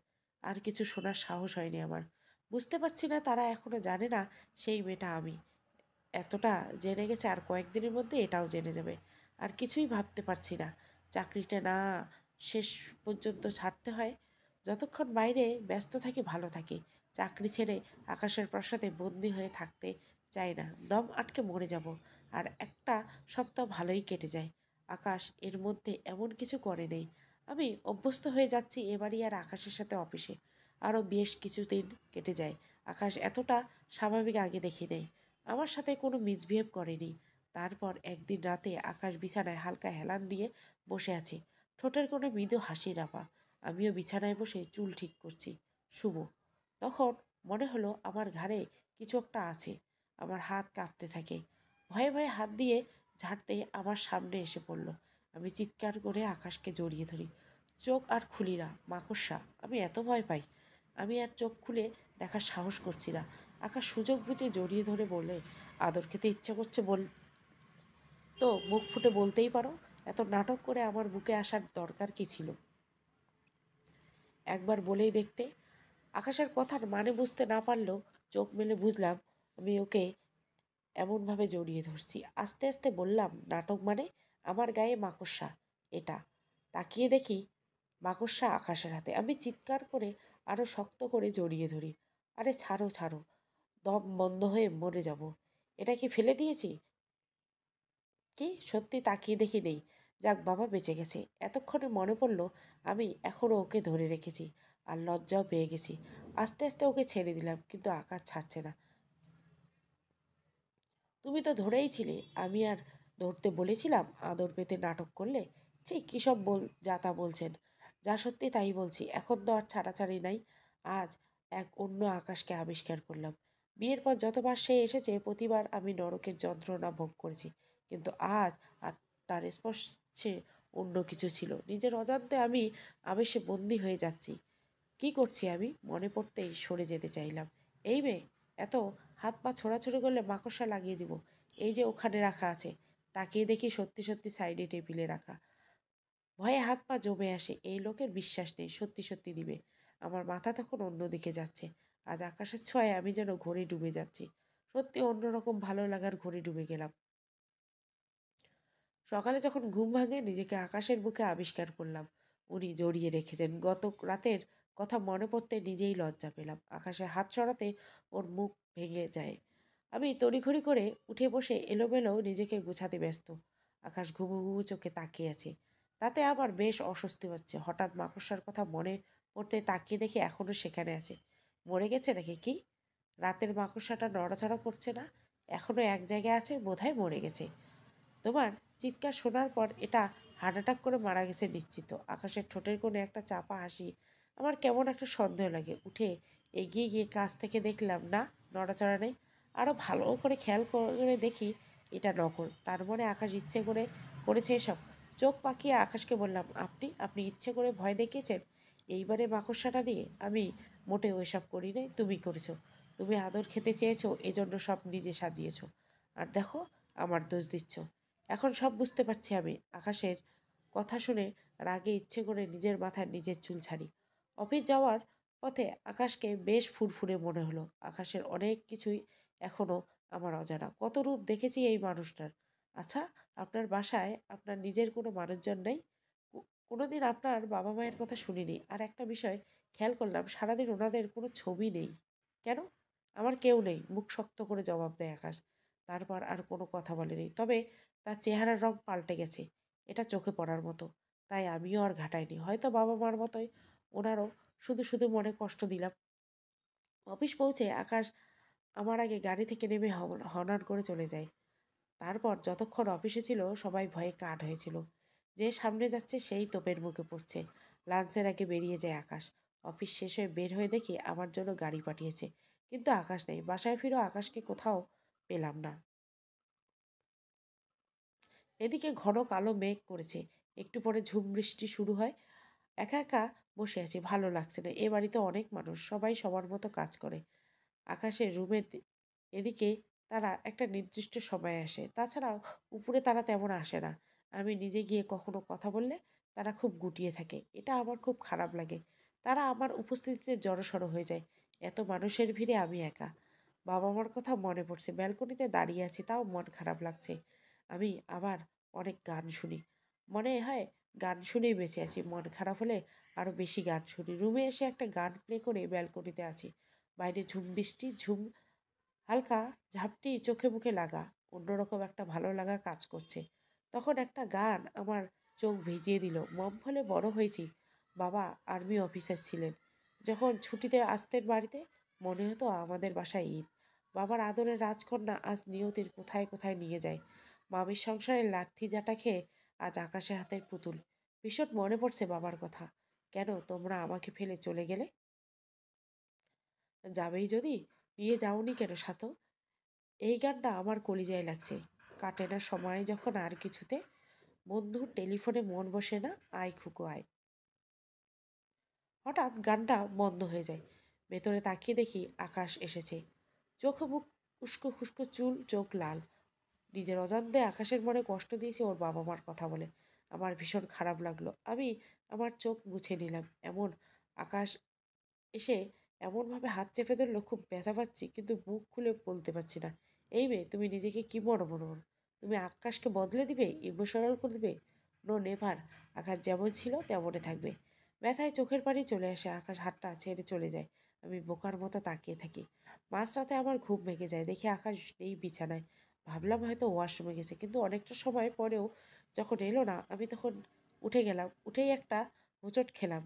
আর কিছু শোনার সাহস হয়নি আমার। বুঝতে পারছি না তারা এখনো জানে না সেই মেয়েটা আমি। এতটা জেনে গেছে, আর কয়েকদিনের মধ্যে এটাও জেনে যাবে। আর কিছুই ভাবতে পারছি না। চাকরিটা না শেষ পর্যন্ত ছাড়তে হয়। যতক্ষণ বাইরে ব্যস্ত থাকি ভালো থাকি। চাকরি ছেড়ে আকাশের প্রাসাদে বন্দি হয়ে থাকতে চাই না। দম আটকে মরে যাব। আর একটা সপ্তাহ ভালোই কেটে যায়। আকাশ এর মধ্যে এমন কিছু করে নেই। আমি অভ্যস্ত হয়ে যাচ্ছি এবারই আর আকাশের সাথে অফিসে। আরও বেশ কিছুদিন কেটে যায়। আকাশ এতটা স্বাভাবিক আগে দেখি নেই। আমার সাথে কোনো মিসবিহেভ করেনি। তারপর একদিন রাতে আকাশ বিছানায় হালকা হেলান দিয়ে বসে আছে, ঠোঁটের কোনো মৃদু হাসির আভা। আমিও বিছানায় বসে চুল ঠিক করছি। শুভ। তখন মনে হলো আমার ঘাড়ে কিছু একটা আছে। আমার হাত কাঁপতে থাকে। ভয়ে ভয়ে হাত দিয়ে ঝাড়তে আমার সামনে এসে পড়ল। আমি চিৎকার করে আকাশকে জড়িয়ে ধরি। চোখ আর খুলি না, মাকড়সা। আমি এত ভয় পাই, আমি আর চোখ খুলে দেখার সাহস করছি না। আকাশ সুযোগ বুঝে জড়িয়ে ধরে বলে, আদর খেতে ইচ্ছে করছে বল তো মুখ ফুটে বলতেই পারো। এত নাটক করে আমার বুকে আসার দরকার কি ছিল? একবার বলেই দেখতে। আকাশের কথার মানে বুঝতে না পারলেও চোখ মেলে বুঝলাম আমি ওকে এমনভাবে জড়িয়ে ধরছি। আস্তে আস্তে বললাম, নাটক মানে? আমার গায়ে মাকড়সা এটা। তাকিয়ে দেখি মাকড়সা আকাশের হাতে। আমি চিৎকার করে আরও শক্ত করে জড়িয়ে ধরি। আরে ছাড়ো ছাড়ো, দম বন্ধ হয়ে মরে যাব। এটা কি ফেলে দিয়েছি? কি সত্যি তাকিয়ে দেখি নেই। যাক বাবা, বেঁচে গেছে। এতক্ষণে মনে পড়ল আমি এখনও ওকে ধরে রেখেছি, আর লজ্জাও পেয়ে গেছি। আস্তে আস্তে ওকে ছেড়ে দিলাম, কিন্তু আকাশ ছাড়ছে না। তুমি তো ধরেই ছিলে, আমি আর ধরতে বলেছিলাম? আদর পেতে নাটক করলে। ছি, কী সব যা তা বলছেন। যা সত্যি তাই বলছি। এখন তো আর ছাড়াছাড়ি নাই। আজ এক অন্য আকাশকে আবিষ্কার করলাম। বিয়ের পর যতবার সে এসেছে প্রতিবার আমি নরকের যন্ত্রণা ভোগ করেছি, কিন্তু আজ আর তার স্পর্শে অন্য কিছু ছিল। নিজের অজান্তে আমি আবেশে বন্দি হয়ে যাচ্ছি। কি করছি আমি? মনে পড়তেই সরে যেতে চাইলাম। এই মেয়ে এত হাত পা ছোড়াছুড়ি করলে মাকড়সা লাগিয়ে দিব। এই যে ওখানে রাখা আছে। তাকিয়ে দেখি সত্যি সত্যি সাইডে টেবিলে রাখা। ভয়ে হাত পা জমে আসে। এই লোকের বিশ্বাস নেই, সত্যি সত্যি দিবে। আমার মাথা তখন অন্যদিকে যাচ্ছে। আজ আকাশের ছোঁয়ায় আমি যেন ঘরে ডুবে যাচ্ছি। সত্যি অন্যরকম ভালো লাগার ঘরে ডুবে গেলাম। সকালে যখন ঘুম ভাঙে নিজেকে আকাশের বুকে আবিষ্কার করলাম। উনি জড়িয়ে রেখেছেন। গত রাতের কথা মনে পড়তে নিজেই লজ্জা পেলাম। আকাশের হাত সরাতে ওর মুখ ভেঙে যায়। আমি তড়িঘড়ি করে উঠে বসে এলোমেলো নিজেকে গুছাতে ব্যস্ত। আকাশ ঘুমু ঘুমু চোখে তাকিয়ে আছে। তাতে আমার বেশ অস্বস্তি হচ্ছে। হঠাৎ মাকড়সার কথা মনে পড়তে তাকিয়ে দেখি এখনও সেখানে আছে। মরে গেছে নাকি? কি, রাতের মাকড়সাটা নড়াচড়া করছে না, এখনও এক জায়গায় আছে, বোধহয় মরে গেছে। তোমার চিৎকার শোনার পর এটা হার্ট অ্যাটাক করে মারা গেছে নিশ্চিত। আকাশের ঠোঁটের কোণে একটা চাপা হাসি। আমার কেমন একটা সন্দেহ লাগে। উঠে এগিয়ে গিয়ে কাছ থেকে দেখলাম না, নড়াচড়া নেই। আরও ভালো করে খেয়াল করে দেখি এটা নকল। তার মানে আকাশ ইচ্ছে করে করেছে এসব। চোখ পাকিয়ে আকাশকে বললাম, আপনি আপনি ইচ্ছে করে ভয় দেখিয়েছেন এইবারে মাকড়সাটা দিয়ে? আমি মোটেও এসব করি নাই, তুমি করেছো। তুমি আদর খেতে চেয়েছো, এজন্য সব নিজে সাজিয়েছো। আর দেখো, আমার দোষ দিচ্ছ। এখন সব বুঝতে পারছি আমি। আকাশের কথা শুনে রাগে ইচ্ছে করে নিজের মাথায় নিজের চুল ছাড়ি। অফিস যাওয়ার পথে আকাশকে বেশ ফুরফুরে মনে হলো। আকাশের অনেক কিছুই এখনো আমার অজানা। কত রূপ দেখেছি এই মানুষটার। আচ্ছা, আপনার বাসায় আপনার নিজের কোনো মানুষজন নেই? কোনোদিন আপনার বাবা মায়ের কথা শুনিনি। আর একটা বিষয় খেয়াল করলাম, সারাদিন ওনাদের কোনো ছবি নেই। কেন? আমার কেউ নেই, মুখ শক্ত করে জবাব দেয় আকাশ। তারপর আর কোনো কথা বলেনি। তবে তার চেহারার রং পাল্টে গেছে, এটা চোখে পড়ার মতো। তাই আমিও আর ঘাটাইনি। হয়তো বাবা মার মতোই ওনারও শুধু শুধু মনে কষ্ট দিলাম। অফিস পৌঁছে আকাশ আমার আগে গাড়ি থেকে নেমে হনহন করে চলে যায়। তারপর যতক্ষণ অফিসে ছিল সবাই ভয়ে কাঠ হয়েছিল। যে সামনে যাচ্ছে সেই তোপের মুখে পড়ছে। লাঞ্চের আগে বেরিয়ে যায় আকাশ। অফিস শেষ হয়ে বের হয়ে দেখি আমার জন্য গাড়ি পাঠিয়েছে, কিন্তু আকাশ নেই। বাসায় ফিরেও আকাশকে কোথাও পেলাম না। এদিকে ঘন কালো মেঘ করেছে। একটু পরে ঝুম বৃষ্টি শুরু হয়। একা একা বসে আছি, ভালো লাগছে না। এ বাড়িতে অনেক মানুষ, সবাই সবার মতো কাজ করে। আকাশের রুমের এদিকে তারা একটা নির্দিষ্ট সময়ে আসে, তাছাড়াও উপরে তারা তেমন আসে না। আমি নিজে গিয়ে কখনো কথা বললে তারা খুব গুটিয়ে থাকে, এটা আমার খুব খারাপ লাগে। তারা আমার উপস্থিতিতে জড়সড় হয়ে যায়। এত মানুষের ভিড়ে আমি একা। বাবা মার কথা মনে পড়ছে। ব্যালকনিতে দাঁড়িয়ে আছি, তাও মন খারাপ লাগছে। আমি আবার অনেক গান শুনি। মনে হয় গান শুনেই বেঁচে আছি। মন খারাপ হলে আরও বেশি গান শুনি। রুমে এসে একটা গান প্লে করে ব্যালকনিতে আছি। বাইরে ঝুম বৃষ্টি, হালকা ঝাপটি চোখে মুখে লাগা। অন্যরকম একটা ভালো লাগা কাজ করছে। তখন একটা গান আমার চোখ ভিজিয়ে দিল। মম হলে বড় হয়েছি। বাবা আর্মি অফিসার ছিলেন। যখন ছুটিতে আসতেন বাড়িতে, মনে হতো আমাদের বাসায় ঈদ। বাবার আদরের রাজকন্যা আজ নিয়তির কোথায় কোথায় নিয়ে যায়। মামির সংসারে লাথি জাটা খেয়ে আজ আকাশের হাতের পুতুল। ভীষণ মনে পড়ছে বাবার কথা। কেন তোমরা আমাকে ফেলে চলে গেলে? যাবেই যদি, নিয়ে যাওনি কেন সাথে? এই গানটা আমার কলিজায় লাগছে। কাটে না সময় যখন আর কিছুতে। বন্ধুর টেলিফোনে মন বসে না, আয় খুকো আয়। হঠাৎ গানটা বন্ধ হয়ে যায়। ভেতরে তাকিয়ে দেখি আকাশ এসেছে। চোখ মুখ উস্কো খুস্কো চুল, চোখ লাল। নিজের অজান্তে আকাশের মনে কষ্ট দিয়েছে ওর বাবা মার কথা বলে। আমার ভীষণ খারাপ লাগলো। আমি আমার চোখ মুছে নিলাম। আকাশ এসে এমনভাবে হাত চেপে ধরলো, খুব ব্যথা পাচ্ছি, কিন্তু মুখ খুলে বলতে পারছি না। এই মেয়ে, তুমি নিজেকে কি মনে করো? তুমি আকাশকে বদলে দিবে, ইমোশনাল করে দিবে? No never. আকাশ যেমন ছিল তেমনই থাকবে। ব্যথায় চোখের পানি চলে আসে। আকাশ হাতটা ছেড়ে চলে যায়। আমি বোকার মতো তাকিয়ে থাকি। মাঝরাতে আমার ঘুম ভেঙে যায়, দেখি আকাশ নেই বিছানায়। ভাবলাম হয়তো ওয়াশরুমে গেছে, কিন্তু অনেকটা সময় পরেও যখন এলো না, আমি তখন উঠে গেলাম। উঠেই একটা হোঁচট খেলাম।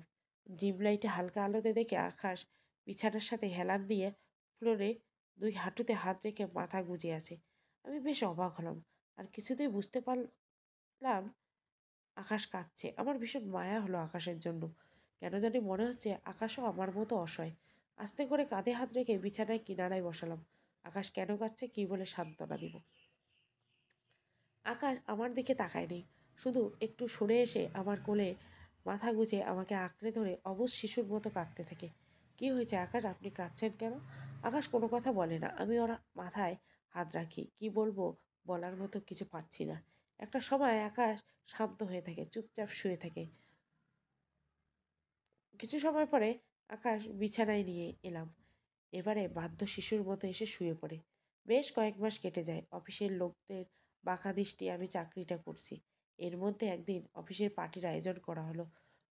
ডিম লাইটে হালকা আলোতে দেখে আকাশ বিছানার সাথে হেলান দিয়ে ফ্লোরে দুই হাঁটুতে হাত রেখে মাথা গুজে আছে। আমি বেশ অবাক হলাম। আর কিছুতেই বুঝতে পারলাম আকাশ কাঁদছে। আমার ভীষণ মায়া হলো আকাশের জন্য। কেন জানি মনে হচ্ছে আকাশও আমার মতো অসহায়। আস্তে করে কাঁধে হাত রেখে বিছানায় কিনারায় বসালাম। আকাশ কেন কাঁদছে, কি বলে সান্ত্বনা দিব? আকাশ আমার দিকে তাকায়নি, শুধু একটু সরে এসে আমার কোলে মাথা গুজে আমাকে আঁকড়ে ধরে অবুঝ শিশুর মতো কাঁদতে থাকে। কি হয়েছে আকাশ, আপনি কাঁদছেন কেন? আকাশ কোনো কথা বলে না। আমি ওর মাথায় হাত রাখি। কি বলবো, বলার মতো কিছু পাচ্ছি না। একটা সময় আকাশ শান্ত হয়ে থাকে, চুপচাপ শুয়ে থাকে। কিছু সময় পরে আকাশ বিছানায় নিয়ে এলাম। এবারে বাধ্য শিশুর মতো এসে শুয়ে পড়ে। বেশ কয়েক মাস কেটে যায়। অফিসের লোকদের বাঁকা দৃষ্টি আমি চাকরিটা করছি। এর মধ্যে একদিন অফিসের পার্টির আয়োজন করা হলো।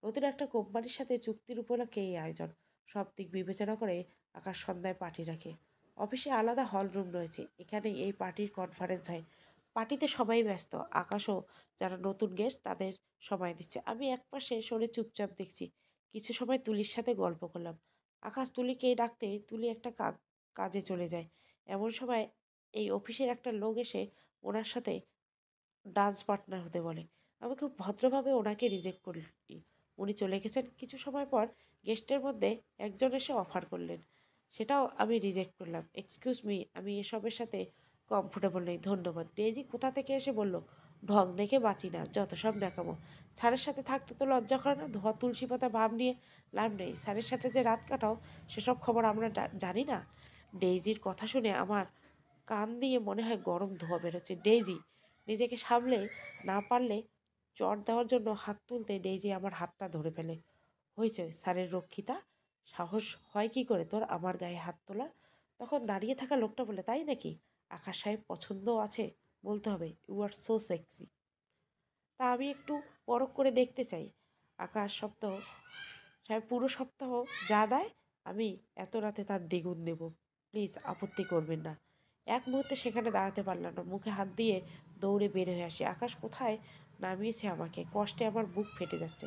নতুন একটা কোম্পানির সাথে চুক্তির উপলক্ষে এই আয়োজন। সব দিক বিবেচনা করে আকাশ সন্ধ্যায় পার্টি রাখে। অফিসে আলাদা হল রুম রয়েছে, এখানে এই পার্টির কনফারেন্স হয়। পার্টিতে সবাই ব্যস্ত। আকাশও যারা নতুন গেস্ট তাদের সময় দিচ্ছে। আমি একপাশে সরে চুপচাপ দেখছি। কিছু সময় তুলির সাথে গল্প করলাম। আকাশ তুলিকে ডাকতে তুলি একটা কাজে চলে যায়। এমন সময় এই অফিসের একটা লোক এসে ওনার সাথে ডান্স পার্টনার হতে বলে। আমি খুব ভদ্রভাবে ওনাকে রিজেক্ট করি। উনি চলে গেছেন। কিছু সময় পর গেস্টের মধ্যে একজন এসে অফার করলেন, সেটাও আমি রিজেক্ট করলাম। এক্সকিউজ মি, আমি এসবের সাথে কমফোর্টেবল নেই, ধন্যবাদ। ডেজি কোথা থেকে এসে বলল, ঢং দেখে বাঁচি না, যত সব দেখাবো। স্যারের সাথে থাকতে তো লজ্জা করে না? ধোয়া তুলসী পাতা ভাব নিয়ে লাভ নেই। স্যারের সাথে যে রাত কাটাও, সেসব খবর আমরা জানি না? ডেইজির কথা শুনে আমার কান দিয়ে মনে হয় গরম ধোঁয়া বেরোচ্ছে। ডেইজি, নিজেকে সামলে না পারলে চড় দেওয়ার জন্য হাত তুলতে ডেইজি আমার হাতটা ধরে ফেলে। হয়েছে স্যারের রক্ষিতা, সাহস হয় কি করে তোর আমার গায়ে হাত তোলার? তখন দাঁড়িয়ে থাকা লোকটা বলে, তাই নাকি? আকাশ সাহেব পছন্দ আছে বলতে হবে, ইউ আর সো সেক্সি। তা আমি একটু পরখ করে দেখতে চাই। আকাশ সপ্তাহ সাহেব পুরো সপ্তাহ যা দেয় আমি এত রাতে তার দ্বিগুণ দেব। প্লিজ আপত্তি করবেন না। এক মুহূর্তে সেখানে দাঁড়াতে পারলাম না, মুখে হাত দিয়ে দৌড়ে বের হয়ে আসি। আকাশ কোথায় নামিয়েছে আমাকে, কষ্টে আমার বুক ফেটে যাচ্ছে।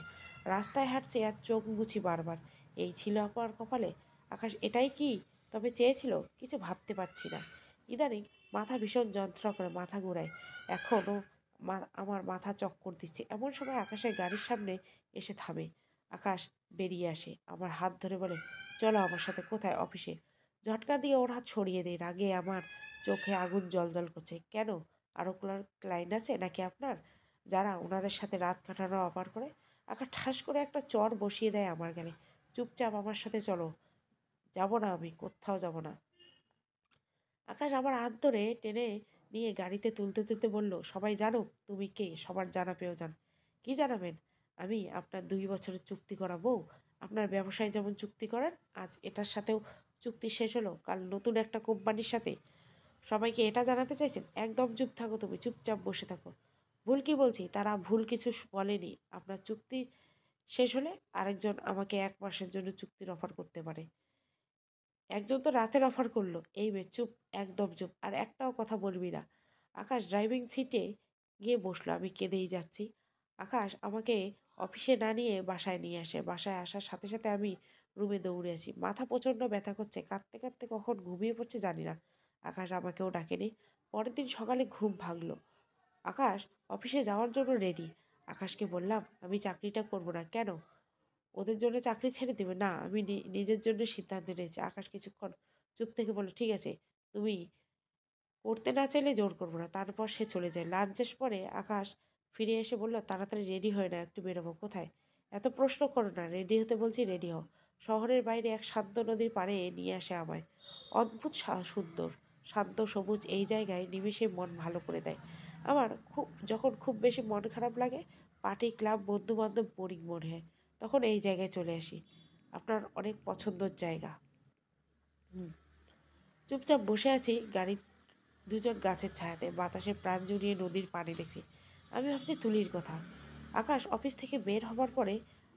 রাস্তায় হাঁটছে আর চোখ মুছি বারবার। এই ছিল আমার কপালে? আকাশ এটাই কি তবে চেয়েছিল? কিছু ভাবতে পারছি না। ইদানিং মাথা ভীষণ যন্ত্রণা করে, মাথা ঘুরায়। এখনও আমার মাথা চক্কর দিচ্ছে। এমন সময় আকাশের গাড়ির সামনে এসে থামে। আকাশ বেরিয়ে আসে, আমার হাত ধরে বলে, চলো আমার সাথে। কোথায়? অফিসে। ঝটকা দিয়ে ওর হাত সরিয়ে দেয়। রাগে আমার চোখে আগুন জ্বলজ্বল করছে। কেন? আরও ক্লায়েন্ট আছে নাকি আপনার, যারা ওনাদের সাথে রাত কাটানো অপার করে? আকাশ ঠাস করে একটা চর বসিয়ে দেয় আমার গালে। চুপচাপ আমার সাথে চলো। যাব না, আমি কোথাও যাব না। আকাশ আমার হাত ধরে টেনে নিয়ে গাড়িতে তুলতে তুলতে বলল, সবাই জানুক তুমি কে, সবার জানা পেয়েও যান। কি জানাবেন? আমি আপনার 2 বছরের চুক্তি করা বউ। আপনার ব্যবসায় যেমন চুক্তি করেন, আজ এটার সাথেও চুক্তি শেষ হলো, কাল নতুন একটা কোম্পানির সাথে। সবাইকে এটা জানাতে চাইছেন? একদম চুপ থাকো তুমি, চুপচাপ বসে থাকো। ভুল কি বলছি? তারা ভুল কিছু বলেনি। আপনার চুক্তি শেষ হলে আরেকজন আমাকে 1 মাসের জন্য চুক্তির অফার করতে পারে। একজন তো রাতের অফার করলো। এই মেয়ে চুপ, একদম চুপ, আর একটাও কথা বলবি না। আকাশ ড্রাইভিং সিটে গিয়ে বসলো। আমি কেঁদেই যাচ্ছি। আকাশ আমাকে অফিসে না নিয়ে বাসায় নিয়ে আসে। বাসায় আসার সাথে সাথে আমি রুমে দৌড়ে আসি। মাথা প্রচণ্ড ব্যথা করছে, কাঁদতে কাঁদতে কখন ঘুমিয়ে পড়ছে জানি না। আকাশ আমাকেও ডাকেনি। পরের দিন সকালে ঘুম ভাঙলো। আকাশ অফিসে যাওয়ার জন্য রেডি। আকাশকে বললাম, আমি চাকরিটা করব না। কেন? ওদের জন্য চাকরি ছেড়ে দেবে? না, আমি নিজের জন্য সিদ্ধান্ত নিয়েছি। আকাশ কিছুক্ষণ চুপ থেকে বলল, ঠিক আছে, তুমি করতে না চাইলে জোর করবো না। তারপর সে চলে যায়। লাঞ্চের পরে আকাশ ফিরে এসে বলল, তাড়াতাড়ি রেডি হয় না, একটু বেরোবো। কোথায়? এত প্রশ্ন করো না, রেডি হতে বলছি, রেডি হও। শহরের বাইরে এক শান্ত নদীর পাড়ে নিয়ে আসে আমায়। অদ্ভুত সুন্দর, শান্ত সবুজ এই জায়গায় নিমেষে মন ভালো করে দেয় আমার। যখন খুব বেশি মন খারাপ লাগে, পার্টি ক্লাব বন্ধু বান্ধব বোরিং মনে হয়, তখন এই জায়গায় চলে আসি। আপনার অনেক পছন্দের জায়গা। হুম। চুপচাপ বসে আছি গাড়ির দুজন গাছের ছায়াতে, বাতাসে প্রাণ জুড়িয়ে নদীর পানি দেখছি। আমি ভাবছি তুলির কথা। আকাশ অফিস থেকে বের হবার পরে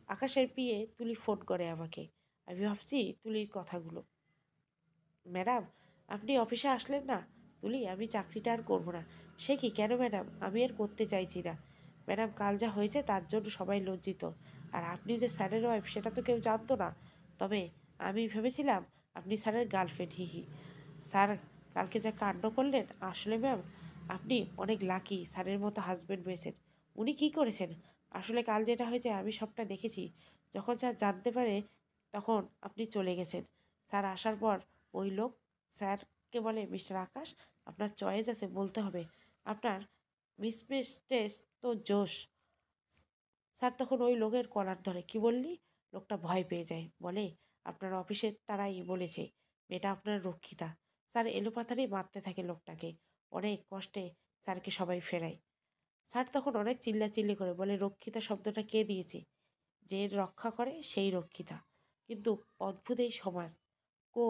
আকাশের পিয়ে তুলি ফোন করে আমাকে। আমি ভাবছি তুলির কথাগুলো। ম্যাডাম, আপনি অফিসে আসলেন না? তুলি, আমি চাকরিটা আর করবো না। সে কি, কেন ম্যাডাম? আমি আর করতে চাইছি না ম্যাডাম। কাল যা হয়েছে তার জন্য সবাই লজ্জিত। আর আপনি যে স্যারের ওয়াইফ সেটা তো কেউ জানতো না। তবে আমি ভেবেছিলাম আপনি স্যারের গার্লফ্রেন্ড। হি হি। স্যার কালকে যা কাণ্ড করলেন, আসলে ম্যাম আপনি অনেক লাকি স্যারের মতো হাজব্যান্ড পেয়েছেন। উনি কি করেছেন? আসলে কাল যেটা হয়েছে আমি সবটা দেখেছি। যখন স্যার জানতে পারে তখন আপনি চলে গেছেন। স্যার আসার পর ওই লোক স্যারকে বলে, মিস্টার আকাশ, আপনার চয়েস আছে, বলতে হবে। আপনার মিসমিস্টেস তো জোশ। স্যার তখন ওই লোকের কলার ধরে। কি বললি? লোকটা ভয় পেয়ে যায়, বলে, আপনার অফিসের তারাই বলেছে মেয়েটা আপনার রক্ষিতা। স্যার এলোপাথারি মারতে থাকে লোকটাকে। অনেক কষ্টে স্যারকে সবাই ফেরায়। স্যার তখন অনেক চিল্লাচিল্লি করে বলে, রক্ষিতা শব্দটা কে দিয়েছে? যে রক্ষা করে সেই রক্ষিতা। কিন্তু অদ্ভুত এই সমাজ, কো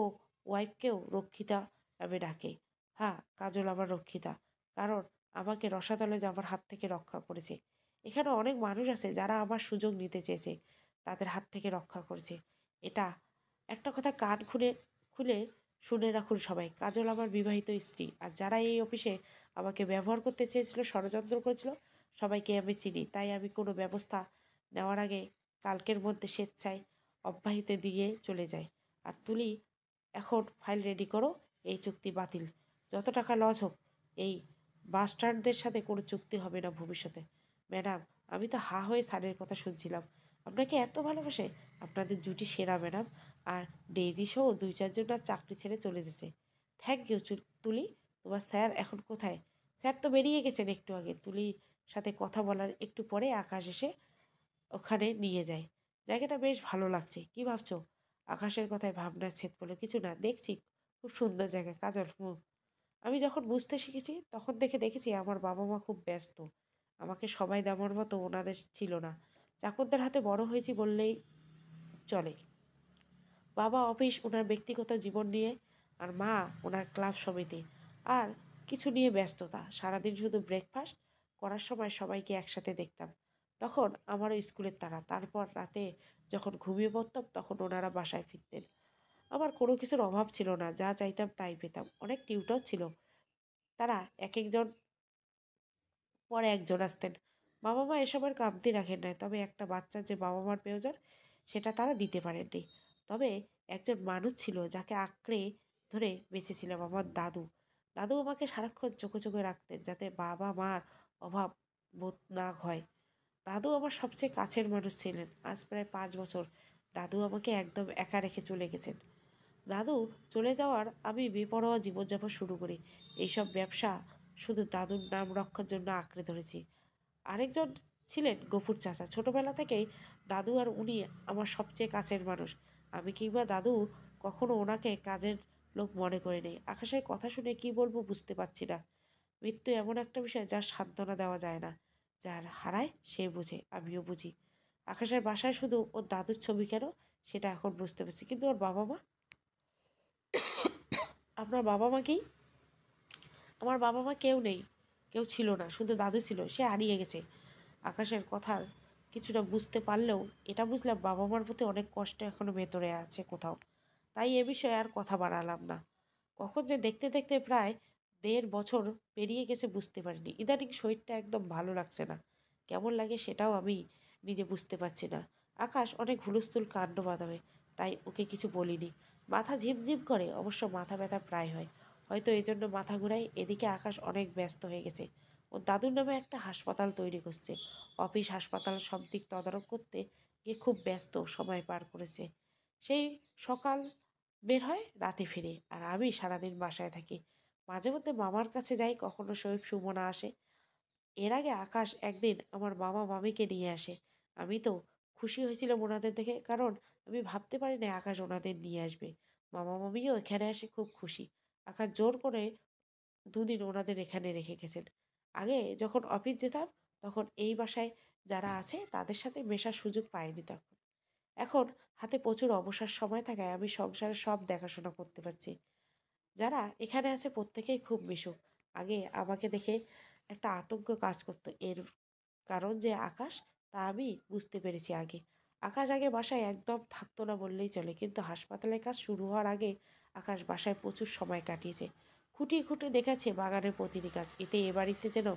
ওয়াইফকেও রক্ষিতা নামে ডাকে। হ্যাঁ, কাজল আমার রক্ষিতা, কারণ আমাকে রসাতলে যাবার হাত থেকে রক্ষা করেছে। এখানে অনেক মানুষ আছে যারা আমার সুযোগ নিতে চেয়েছে, তাদের হাত থেকে রক্ষা করেছে। এটা একটা কথা কান খুলে খুলে শুনে রাখুন সবাই, কাজল আমার বিবাহিত স্ত্রী। আর যারা এই অফিসে আমাকে ব্যবহার করতে চেয়েছিল, ষড়যন্ত্র করেছিল, সবাইকে আমি চিনি। তাই আমি কোনো ব্যবস্থা নেওয়ার আগে কালকের মধ্যে স্বেচ্ছায় অব্যাহতি দিয়ে চলে যায়। আর তুলি, এখন ফাইল রেডি করো। এই চুক্তি বাতিল। যত টাকা লস হোক, এই বাস্টার্ডদের সাথে কোনো চুক্তি হবে না ভবিষ্যতে। ম্যাডাম, আমি তো হা হয়ে স্যারের কথা শুনছিলাম। আপনাকে এত ভালোবাসে। আপনাদের জুটি সেরা ম্যাডাম। আর ডেইজি সহ 2-4 জন আর চাকরি ছেড়ে চলে যেতে। থ্যাংক ইউ তুলি। তোমার স্যার এখন কোথায়? স্যার তো বেরিয়ে গেছেন একটু আগে। তুলির সাথে কথা বলার একটু পরে আকাশ এসে ওখানে নিয়ে যায়। জায়গাটা বেশ ভালো লাগছে। কি ভাবছো? আকাশের কথায় ভাবনার ছেদ পড়লো। কিছু না, দেখছি খুব সুন্দর জায়গা। কাজল, আমি যখন বুঝতে শিখেছি তখন দেখেছি আমার বাবা মা খুব ব্যস্ত। আমাকে সবাই দেওয়ার মতো ওনাদের ছিল না। চাকরদের হাতে বড় হয়েছি বললেই চলে। বাবা অফিস, ওনার ব্যক্তিগত জীবন নিয়ে, আর মা ওনার ক্লাব সমিতি আর কিছু নিয়ে ব্যস্ততা। সারাদিন শুধু ব্রেকফাস্ট করার সময় সবাইকে একসাথে দেখতাম। তখন আমারও স্কুলের তাড়া। তারপর রাতে যখন ঘুমিয়ে পড়তাম তখন ওনারা বাসায় ফিরতেন। আমার কোনো কিছুর অভাব ছিল না, যা চাইতাম তাই পেতাম। অনেক টিউটর ছিল, তারা এক একজন পরে একজন আসতেন। বাবা মা এসবের কামতি রাখেন নাই, তবে একটা বাচ্চার যে বাবা মার প্রয়োজন সেটা তারা দিতে পারেননি। তবে একজন মানুষ ছিল যাকে আঁকড়ে ধরে বেঁচেছিলাম, আমার দাদু। দাদু আমাকে সারাক্ষণ চোখে চোখে রাখতেন যাতে বাবা মার অভাব বোধ না হয়। দাদু আমার সবচেয়ে কাছের মানুষ ছিলেন। আজ প্রায় 5 বছর দাদু আমাকে একদম একা রেখে চলে গেছেন। দাদু চলে যাওয়ার আমি বেপরোয়া জীবনযাপন শুরু করি। এইসব ব্যবসা শুধু দাদুর নাম রক্ষার জন্য আঁকড়ে ধরেছি। আরেকজন ছিলেন গফুর চাচা। ছোটবেলা থেকেই দাদু আর উনি আমার সবচেয়ে কাছের মানুষ। আমি কিংবা দাদু কখনো ওনাকে কাজের লোক মনে করে নেই। আকাশের কথা শুনে কি বলবো বুঝতে পারছি না। মৃত্যু এমন একটা বিষয় যার সান্ত্বনা দেওয়া যায় না। যার হারায় সে বুঝে, আমিও বুঝি। আকাশের বাসায় শুধু ওর দাদুর ছবি কেন সেটা এখন বুঝতে পারছি, কিন্তু ওর বাবা মা, আপনার বাবা মা কি? আমার বাবা মা কেউ নেই, কেউ ছিল না, শুধু দাদু ছিল, সে হারিয়ে গেছে। আকাশের কথার কিছুটা বুঝতে পারলেও এটা বুঝলাম বাবা মার প্রতি অনেক কষ্ট এখনো ভেতরে আছে কোথাও। তাই এ বিষয়ে আর কথা বাড়ালাম না। কখন যে দেখতে দেখতে প্রায় 1.5 বছর পেরিয়ে গেছে বুঝতে পারিনি। ইদানিং শরীরটা একদম ভালো লাগছে না। কেমন লাগে সেটাও আমি নিজে বুঝতে পারছি না। আকাশ অনেক হুলস্থুল কাণ্ড বাঁধাবে, তাই ওকে কিছু বলিনি। মাথা ঝিমঝিম করে, অবশ্য মাথা ব্যথা প্রায় হয়, হয়তো এই জন্য মাথা ঘুরাই। এদিকে আকাশ অনেক ব্যস্ত হয়ে গেছে। ও দাদুর নামে একটা হাসপাতাল তৈরি করছে। অফিস, হাসপাতাল সব দিক তদারক করতে গিয়ে খুব ব্যস্ত সময় পার করেছে। সেই সকাল বের হয়, রাতে ফিরে, আর আমি সারাদিন বাসায় থাকি। মাঝে মধ্যে মামার কাছে যাই, কখনো শরীফ সুমনা আসে। এর আগে আকাশ একদিন আমার মামা মামিকে নিয়ে আসে। আমি তো খুশি হয়েছিলাম ওনাদের দেখে, কারণ আমি ভাবতে পারি না আকাশ ওনাদের নিয়ে আসবে। মামা মামিও এখানে আসে, খুব খুশি। আকাশ জোর করে 2 দিন ওনাদের এখানে রেখে গেছেন। আগে যখন অফিস যেতাম তখন এই বাসায় যারা আছে তাদের সাথে মেশার সুযোগ পাইনি তখন। এখন হাতে প্রচুর অবসর সময় থাকায় আমি সংসারের সব দেখাশোনা করতে পারছি। যারা এখানে আছে প্রত্যেকেই খুব মিশুক। আগে আমাকে দেখে একটা আতঙ্ক কাজ করতো, এর কারণ যে আকাশ, তা আমি বুঝতে পেরেছি আগে। আকাশ আগে বাসায় একদম থাকতো না বললেই চলে, কিন্তু হাসপাতালের কাজ শুরু হওয়ার আগে আকাশ বাসায় প্রচুর সময় কাটিয়েছে। খুঁটিয়ে খুঁটিয়ে দেখেছে বাগানের প্রতিটি কাজ। এতে এ বাড়িতে যেন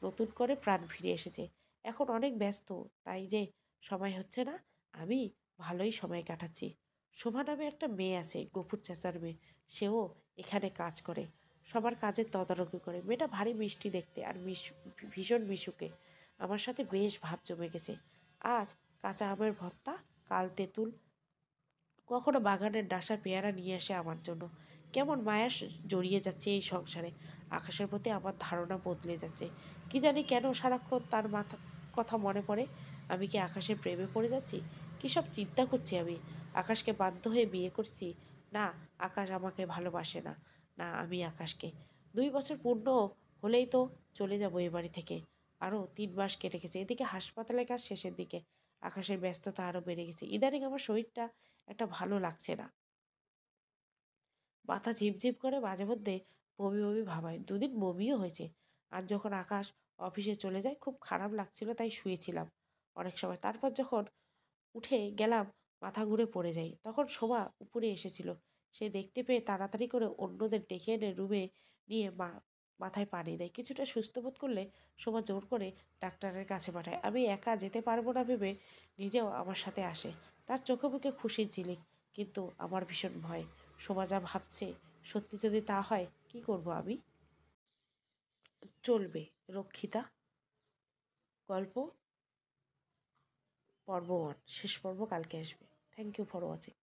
নতুন করে প্রাণ ফিরে এসেছে। এখন অনেক ব্যস্ত, তাই যে সময় হচ্ছে না। আমি ভালোই সময় কাটাচ্ছি। শোভা নামে একটা মেয়ে আছে, গফুর চাচার মেয়ে। সেও এখানে কাজ করে, সবার কাজের তদারকি করে। মেয়েটা ভারী মিষ্টি দেখতে আর ভীষণ মিশুকে। আমার সাথে বেশ ভাব জমে গেছে। আজ কাঁচা আমের ভর্তা, কাল তেঁতুল, কখনো বাগানের ডাসা পেয়ারা নিয়ে আসে আমার জন্য। কেমন মায়া জড়িয়ে যাচ্ছে এই সংসারে। আকাশের প্রতি আমার ধারণা বদলে যাচ্ছে। কি জানি কেন সারাক্ষণ তার কথা মনে পড়ে। আমি কি আকাশের প্রেমে পড়ে যাচ্ছি? কী সব চিন্তা করছি আমি। আকাশকে বাধ্য হয়ে বিয়ে করছি? না, আকাশ আমাকে ভালোবাসে না। না, আমি আকাশকে। 2 বছর পূর্ণ হলেই তো চলে যাবো এ বাড়ি থেকে। আরও 3 মাস কেটে গেছে। এদিকে হাসপাতালের কাজ শেষের দিকে। আকাশের ব্যস্ততা আরও বেড়ে গেছে। ইদানিং আমার শরীরটা একটা ভালো লাগছে না। মাথা ঝিমঝিম করে, মাঝে মধ্যে বমি বমি ভাব হয়। 2 দিন বমিও হয়েছে। আর যখন আকাশ অফিসে চলে যায় খুব খারাপ লাগছিল, তাই শুয়েছিলাম অনেক সময়। তারপর যখন উঠে গেলাম মাথা ঘুরে পড়ে যাই। তখন শোভা উপরে এসেছিল। সে দেখতে পেয়ে তাড়াতাড়ি করে অন্যদের ডেকে এনে রুমে নিয়ে মাথায় পানি দেয়। কিছুটা সুস্থ বোধ করলে শোভা জোর করে ডাক্তারের কাছে পাঠায়। আমি একা যেতে পারবো না ভেবে নিজেও আমার সাথে আসে। তার চোখে মুখে খুশির ঝিলিক, কিন্তু আমার ভীষণ ভয়। শোভা যা ভাবছে সত্যি যদি তা হয় কি করব আমি? চলবে রক্ষিতা গল্প পর্ব 1 শেষ পর্ব কালকে আসবে। Thank you for watching.